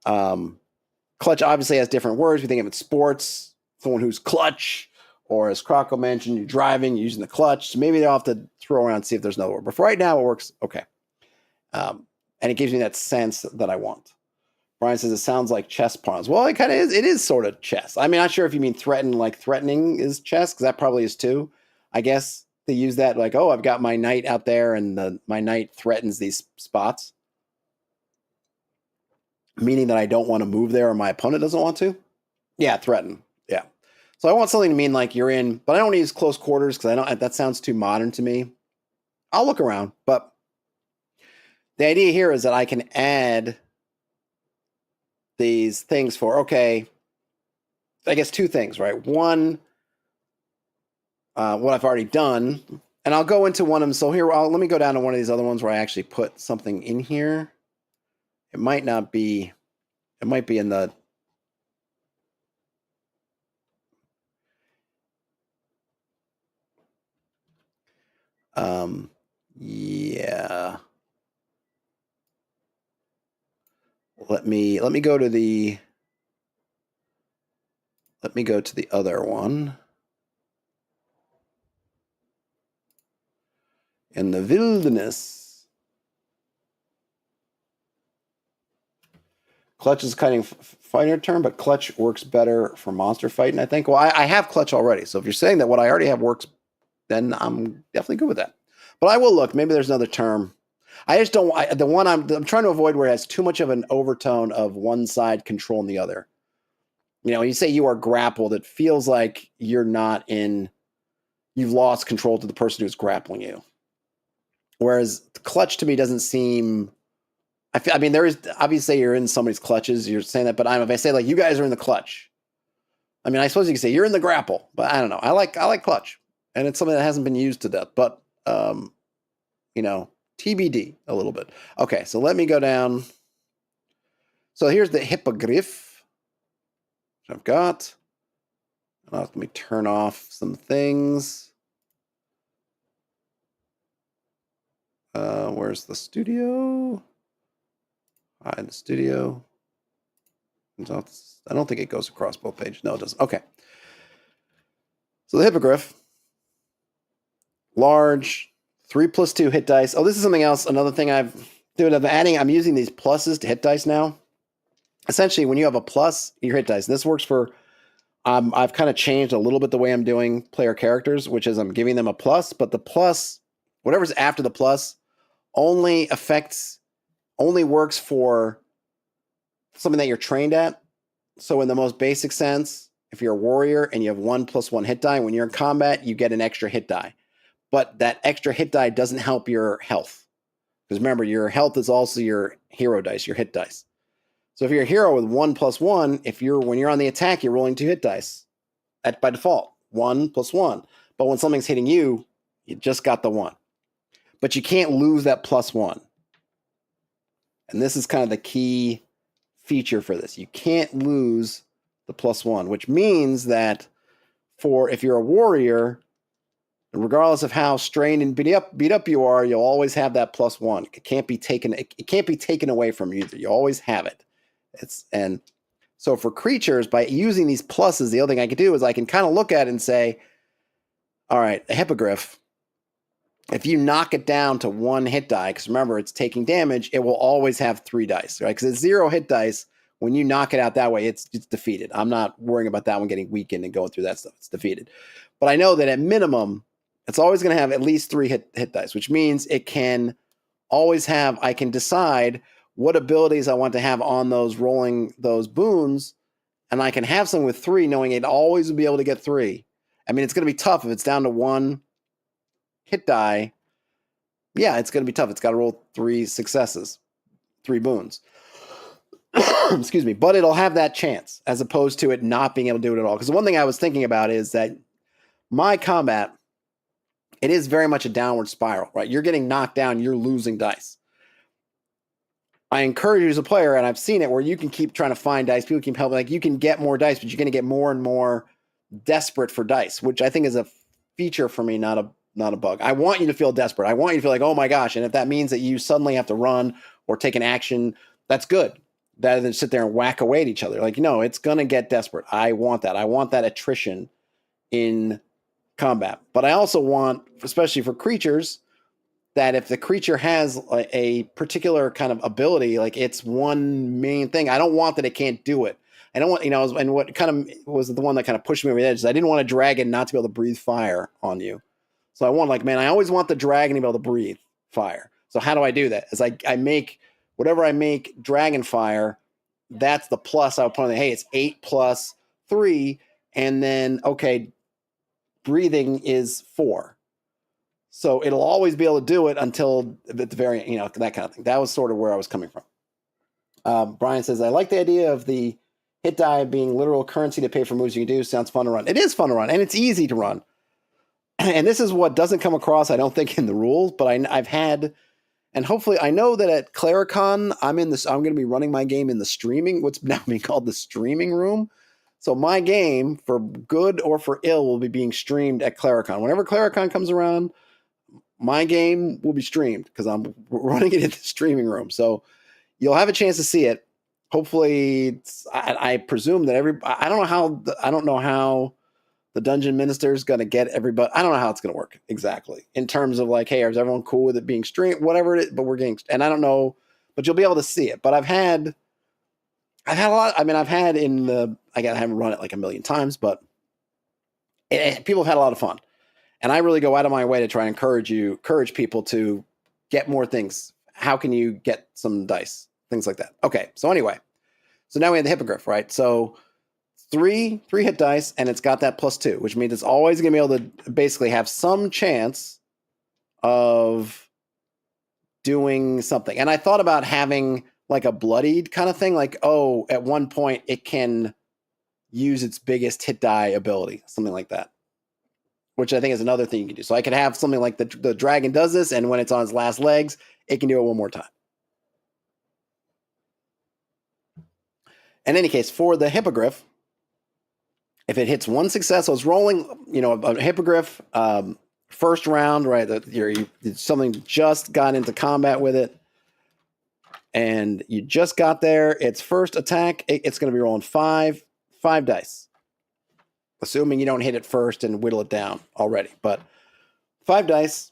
Clutch obviously has different words. We think of it sports, someone who's clutch, or as Croco mentioned, you're driving, you're using the clutch. So maybe they'll have to throw around and see if there's another word. But for right now, it works okay. And it gives me that sense that I want. Brian says it sounds like chess pawns. Well, it kind of is. It is sort of chess. I mean, not sure if you mean threaten, like threatening is chess, because that probably is too. I guess they use that like, oh, I've got my knight out there, and my knight threatens these spots, meaning that I don't want to move there, or my opponent doesn't want to. Yeah, threaten. Yeah. So I want something to mean like you're in, but I don't want to use close quarters because I don't. That sounds too modern to me. I'll look around, but the idea here is that I can add these things for, okay, I guess two things, right? One, what I've already done, and I'll go into one of them. So here, let me go down to one of these other ones where I actually put something in here. It might not be, it might be in the, yeah. Let me go to the, other one. in the wilderness. Clutch is kind of fighter term, but clutch works better for monster fighting, I think. Well, I have clutch already. So if you're saying that what I already have works, then I'm definitely good with that. But I will look. Maybe there's another term. I just don't. The one I'm trying to avoid where it has too much of an overtone of one side controlling the other. You know, you say you are grappled, it feels like you're not in. You've lost control to the person who's grappling you. Whereas clutch to me doesn't seem. I mean, there is obviously you're in somebody's clutches. You're saying that, but if I say like you guys are in the clutch, I mean, I suppose you could say you're in the grapple, but I don't know. I like clutch, and it's something that hasn't been used to death. But you know, TBD a little bit. Okay, so let me go down. So here's the hippogriff, which I've got. Let me turn off some things. Where's the studio? Hide the studio. I don't think it goes across both pages. No, it doesn't. Okay. So the hippogriff, large, 3+2 hit dice. Oh, this is something else. Another thing I'm using these pluses to hit dice now. Essentially, when you have a plus, your hit dice. This works for. I've kind of changed a little bit the way I'm doing player characters, which is I'm giving them a plus, but the plus, whatever's after the plus, only works for something that you're trained at. So in the most basic sense, if you're a warrior and you have 1+1 hit die, when you're in combat, you get an extra hit die. But that extra hit die doesn't help your health. Because remember, your health is also your hero dice, your hit dice. So if you're a hero with 1+1, when you're on the attack, you're rolling 2 hit dice by default, 1+1. But when something's hitting you, you just got the 1. But you can't lose that +1. And this is kind of the key feature for this. You can't lose the +1, which means that if you're a warrior, regardless of how strained and beat up you are, you'll always have that +1. It can't be taken away from you either. You always have it. And so for creatures, by using these pluses, the other thing I can do is I can kind of look at it and say, all right, a hippogriff, if you knock it down to 1 hit die, because remember, it's taking damage, it will always have 3 dice, right? Because it's 0 hit dice. When you knock it out that way, it's defeated. I'm not worrying about that one getting weakened and going through that stuff. It's defeated. But I know that at minimum, it's always going to have at least 3 hit dice, which means it can always have, I can decide what abilities I want to have on those rolling those boons, and I can have something with 3, knowing it always will be able to get 3. I mean, it's going to be tough if it's down to 1 hit die. Yeah, it's going to be tough. It's got to roll 3 successes, 3 boons. Excuse me. But it'll have that chance as opposed to it not being able to do it at all. Because the one thing I was thinking about is that my combat, it is very much a downward spiral, right? You're getting knocked down, you're losing dice. I encourage you as a player, and I've seen it where you can keep trying to find dice. People keep helping. Like you can get more dice, but you're going to get more and more desperate for dice, which I think is a feature for me, not a bug. I want you to feel desperate. I want you to feel like, oh my gosh. And if that means that you suddenly have to run or take an action, that's good. Rather than sit there and whack away at each other. Like, no, it's going to get desperate. I want that. I want that attrition in combat. But I also want, especially for creatures, that if the creature has a particular kind of ability, like it's one main thing, I don't want that it can't do it. I don't want, and what kind of was the one that kind of pushed me over the edge is I didn't want a dragon not to be able to breathe fire on you. So I want, I always want the dragon to be able to breathe fire. So how do I do that? Is I make, whatever I make dragon fire, that's the plus I would put on hey, it's 8 plus 3. And then, okay, breathing is 4. So it'll always be able to do it until the very, that kind of thing. That was sort of where I was coming from. Brian says, I like the idea of the hit die being literal currency to pay for moves you can do. Sounds fun to run. It is fun to run, and it's easy to run. And this is what doesn't come across, I don't think, in the rules, but I've had, and hopefully I know that at Claricon, I'm going to be running my game in the streaming, what's now being called the streaming room. So my game, for good or for ill, will be being streamed at Claricon. Whenever Claricon comes around, my game will be streamed because I'm running it in the streaming room. So you'll have a chance to see it. Hopefully, I presume that I don't know how the dungeon minister is going to get everybody. I don't know how it's going to work exactly in terms of like, hey, is everyone cool with it being streamed, whatever it is, but we're getting, and I don't know, but you'll be able to see it. But I've had a lot. I mean, I haven't run it like a million times, but people have had a lot of fun. And I really go out of my way to try and encourage people to get more things. How can you get some dice? Things like that. Okay. So anyway, so now we have the hippogriff, right? So three hit dice, and it's got that +2, which means it's always going to be able to basically have some chance of doing something. And I thought about having like a bloodied kind of thing, like, oh, at one point it can use its biggest hit die ability, something like that, which I think is another thing you can do. So I could have something like the dragon does this, and when it's on its last legs, it can do it one more time. In any case, for the hippogriff, if it hits one success, so it's rolling, a hippogriff, first round, right? Something just got into combat with it, and you just got there. Its first attack, it's going to be rolling five dice, assuming you don't hit it first and whittle it down already. But 5 dice,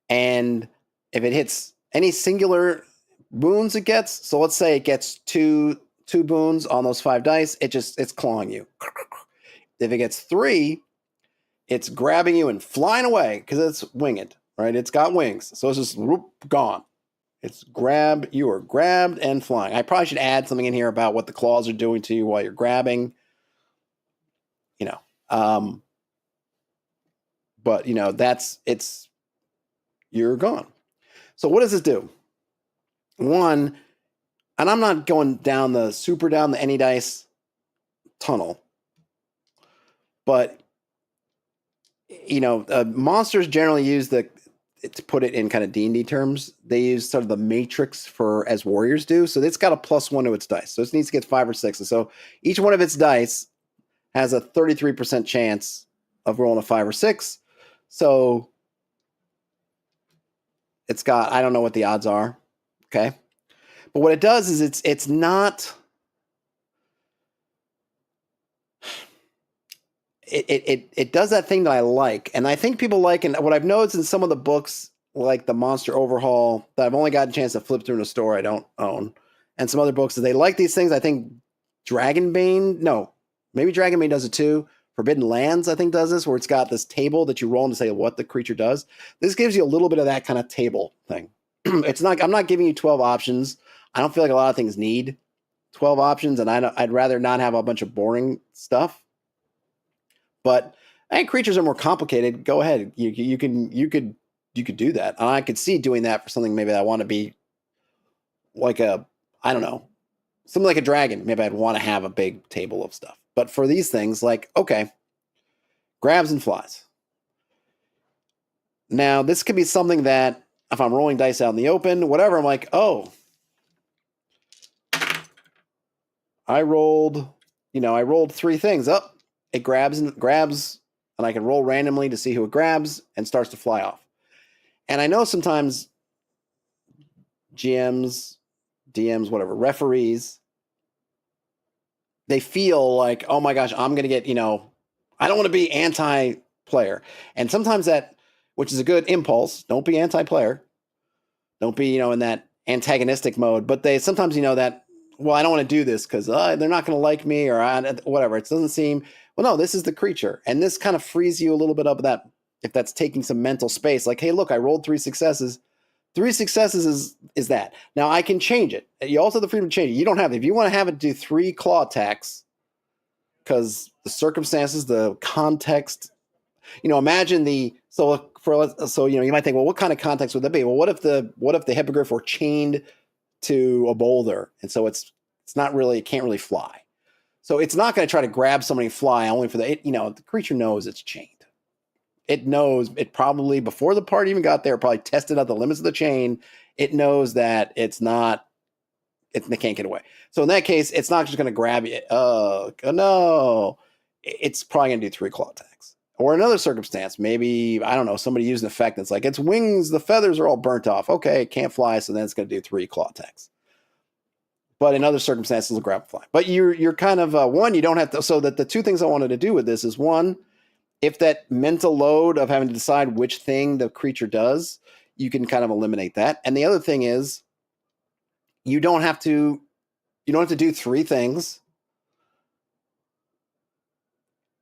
and if it hits any singular boons it gets, so let's say it gets two boons on those 5 dice, it's clawing you. If it gets 3, it's grabbing you and flying away because it's winged, right? It's got wings, so it's just gone. It's you are grabbed and flying. I probably should add something in here about what the claws are doing to you while you're grabbing. But you're gone. So what does this do? One, and I'm not going down the any dice tunnel, but monsters generally use to put it in kind of D&D terms, they use sort of the matrix as warriors do. So it's got a +1 to its dice. So it needs to get 5 or 6. And so each one of its dice has a 33% chance of rolling a 5 or 6. So it's got, I don't know what the odds are. Okay. But what it does is it's not, it does that thing that I like. And I think people like, and what I've noticed in some of the books, like the Monster Overhaul, that I've only gotten a chance to flip through in a store I don't own, and some other books, that they like these things. I think maybe Dragonbane does it too. Forbidden Lands, I think, does this, where it's got this table that you roll to say what the creature does. This gives you a little bit of that kind of table thing. I'm not giving you 12 options. I don't feel like a lot of things need 12 options, and I'd rather not have a bunch of boring stuff. But I think creatures are more complicated. Go ahead. You could do that. And I could see doing that for something maybe that I want to be like something like a dragon. Maybe I'd want to have a big table of stuff. But for these things, like, okay, grabs and flies. Now, this could be something that if I'm rolling dice out in the open, whatever, I'm like, oh, I rolled 3 things up. It grabs, and I can roll randomly to see who it grabs and starts to fly off. And I know sometimes GMs, DMs, whatever, referees, they feel like, oh my gosh, I'm going to get, I don't want to be anti-player. And sometimes that, which is a good impulse, don't be anti-player. Don't be, in that antagonistic mode. But they sometimes, that, well, I don't want to do this because they're not going to like me or whatever. It doesn't seem, well, no, this is the creature. And this kind of frees you a little bit up of that, if that's taking some mental space. Like, hey, look, I rolled 3 successes. 3 successes is that. Now, I can change it. You also have the freedom to change it. You don't have it. If you want to have it do 3 claw attacks, because the circumstances, the context, imagine you might think, well, what kind of context would that be? Well, what if the hippogriff were chained to a boulder, and so it can't really fly. So it's not going to try to grab somebody and fly only for the creature knows it's chained. It knows it probably, before the party even got there, probably tested out the limits of the chain. It knows that they can't get away. So in that case, it's not just going to grab you. Oh, no. It's probably going to do 3 claw attacks. Or another circumstance, maybe, I don't know, somebody used an effect that's like, its wings, the feathers are all burnt off. Okay, it can't fly, so then it's going to do 3 claw attacks. but in other circumstances, it'll grab and fly. But you're kind of one. You don't have to. So that the two things I wanted to do with this is one, if that mental load of having to decide which thing the creature does, you can kind of eliminate that. And the other thing is, you don't have to do three things,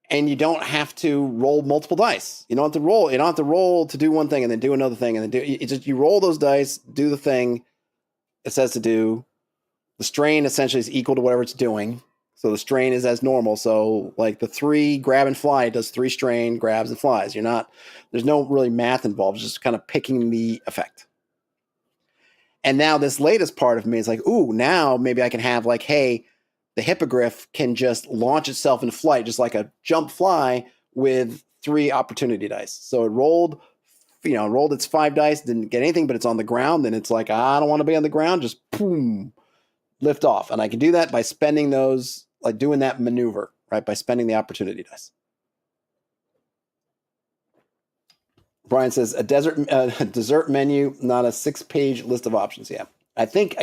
and you don't have to roll multiple dice. You don't have to roll to do one thing and then do another thing and then you roll those dice, do the thing it says to do. The strain essentially is equal to whatever it's doing. So the strain is as normal. So like the 3 grab and fly, it does 3 strain, grabs and flies. There's no really math involved. It's just kind of picking the effect. And now this latest part of me is like, ooh, now maybe I can have like, hey, the hippogriff can just launch itself into flight, just like a jump fly with 3 opportunity dice. So it rolled its 5 dice, didn't get anything, but it's on the ground. Then it's like, I don't want to be on the ground. Just boom, lift off. And I can do that by spending those, like doing that maneuver, right? By spending the opportunity dice. Brian says a dessert menu, not a 6-page list of options. Yeah. I think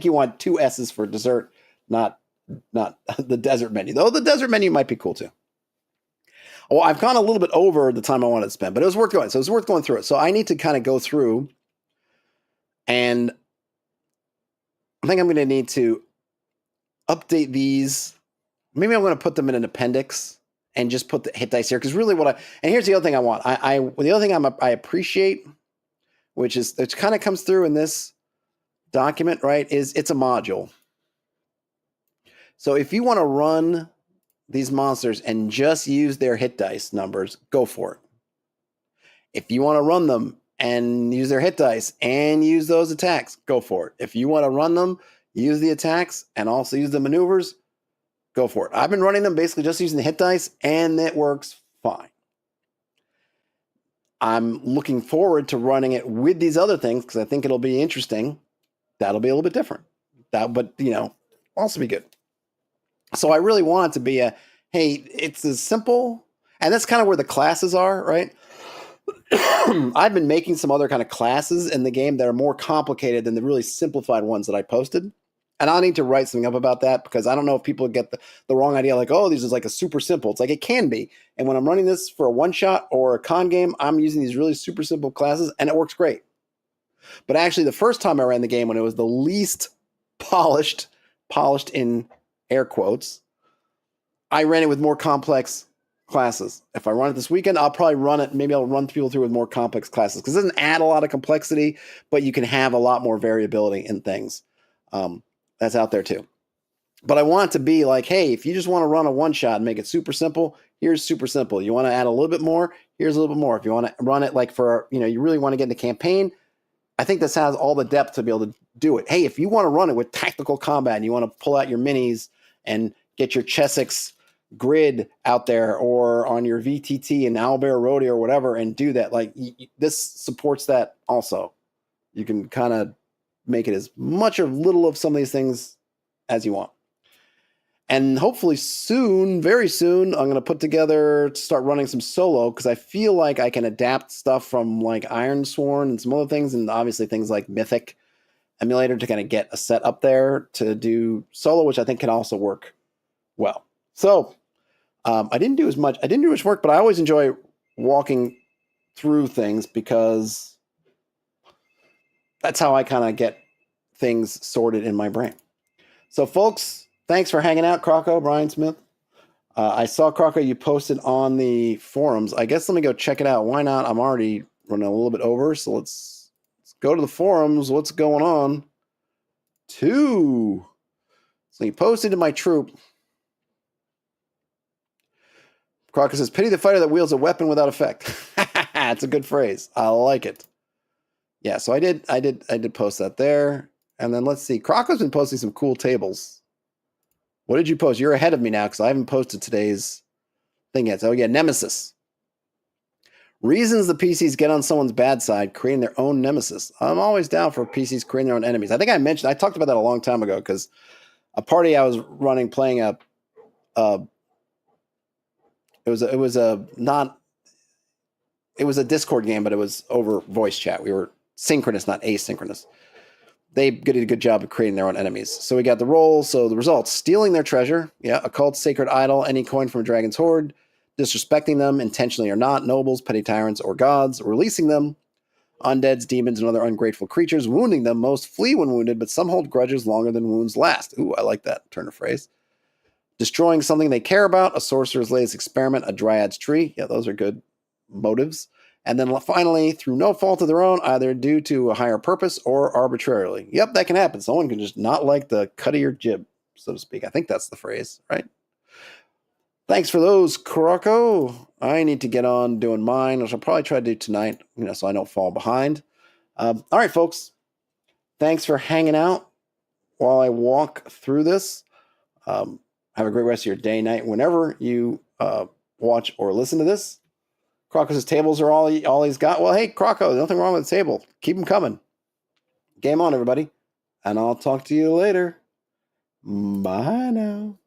you want 2 S's for dessert, not the desert menu. Though the desert menu might be cool too. Well, I've gone a little bit over the time I wanted to spend, but it was worth going. So it was worth going through it. So I need to kind of go through, and I think I'm going to need to update these. Maybe I'm going to put them in an appendix and just put the hit dice here. Because really and here's the other thing I want. The other thing I appreciate, which kind of comes through in this document, right, is it's a module. So if you want to run these monsters and just use their hit dice numbers, go for it. If you want to run them and use their hit dice and use those attacks, go for it. If you want to run them, use the attacks and also use the maneuvers, go for it. I've been running them basically just using the hit dice, and it works fine. I'm looking forward to running it with these other things because I think it'll be interesting. That'll be a little bit different. But also be good. So I really want it to be hey, it's as simple, and that's kind of where the classes are, right? I've been making some other kind of classes in the game that are more complicated than the really simplified ones that I posted. And I'll need to write something up about that because I don't know if people get the wrong idea, like, oh, these is like a super simple. It's like it can be. And when I'm running this for a one-shot or a con game, I'm using these really super simple classes, and it works great. But actually, the first time I ran the game, when it was the least polished in air quotes, I ran it with more complex classes. If I run it this weekend, I'll probably run it. Maybe I'll run people through with more complex classes because it doesn't add a lot of complexity, but you can have a lot more variability in things. That's out there too. But I want it to be like, hey, if you just want to run a one-shot and make it super simple, here's super simple. You want to add a little bit more, here's a little bit more. If you want to run it like for, you really want to get into campaign, I think this has all the depth to be able to do it. Hey, if you want to run it with tactical combat and you want to pull out your minis and get your Chessex grid out there or on your VTT and Owlbear Rodeo or whatever and do that, like this supports that also. You can kind of make it as much or little of some of these things as you want. And hopefully soon, very soon, I'm going to start running some solo because I feel like I can adapt stuff from like Ironsworn and some other things, and obviously things like Mythic Emulator to kind of get a set up there to do solo, which I think can also work well. So I didn't do as much work, but I always enjoy walking through things because that's how I kind of get things sorted in my brain. So folks, thanks for hanging out, Croco, Brian Smith. I saw, Croco, you posted on the forums. I guess let me go check it out. Why not? I'm already running a little bit over, so let's go to the forums. What's going on? 2. So you posted to my Troupe. Croco says, pity the fighter that wields a weapon without effect. It's a good phrase. I like it. Yeah, so I did post that there. And then let's see. Croco's been posting some cool tables. What did you post? You're ahead of me now because I haven't posted today's thing yet. So yeah, Nemesis. Reasons the PCs get on someone's bad side, creating their own nemesis. I'm always down for PCs creating their own enemies. I think I talked about that a long time ago because a party I was running playing it was a Discord game, but it was over voice chat. We were synchronous, not asynchronous. they did a good job of creating their own enemies. So we got the roll. So the results: stealing their treasure, occult, sacred idol, any coin from a dragon's hoard, disrespecting them intentionally or not, nobles, petty tyrants, or gods, releasing them, undeads, demons, and other ungrateful creatures, wounding them. Most flee when wounded, but some hold grudges longer than wounds last. Ooh, I like that turn of phrase. Destroying something they care about, a sorcerer's latest experiment, a dryad's tree. Yeah, those are good motives. And then finally, through no fault of their own, either due to a higher purpose or arbitrarily. Yep, that can happen. Someone can just not like the cut of your jib, so to speak. I think that's the phrase, right? Thanks for those, Kuroko. I need to get on doing mine, which I'll probably try to do tonight, so I don't fall behind. All right, folks. Thanks for hanging out while I walk through this. Have a great rest of your day, night, whenever you watch or listen to this. Croco's tables are all he's got. Well, hey, Croco, there's nothing wrong with the table. Keep them coming. Game on, everybody. And I'll talk to you later. Bye now.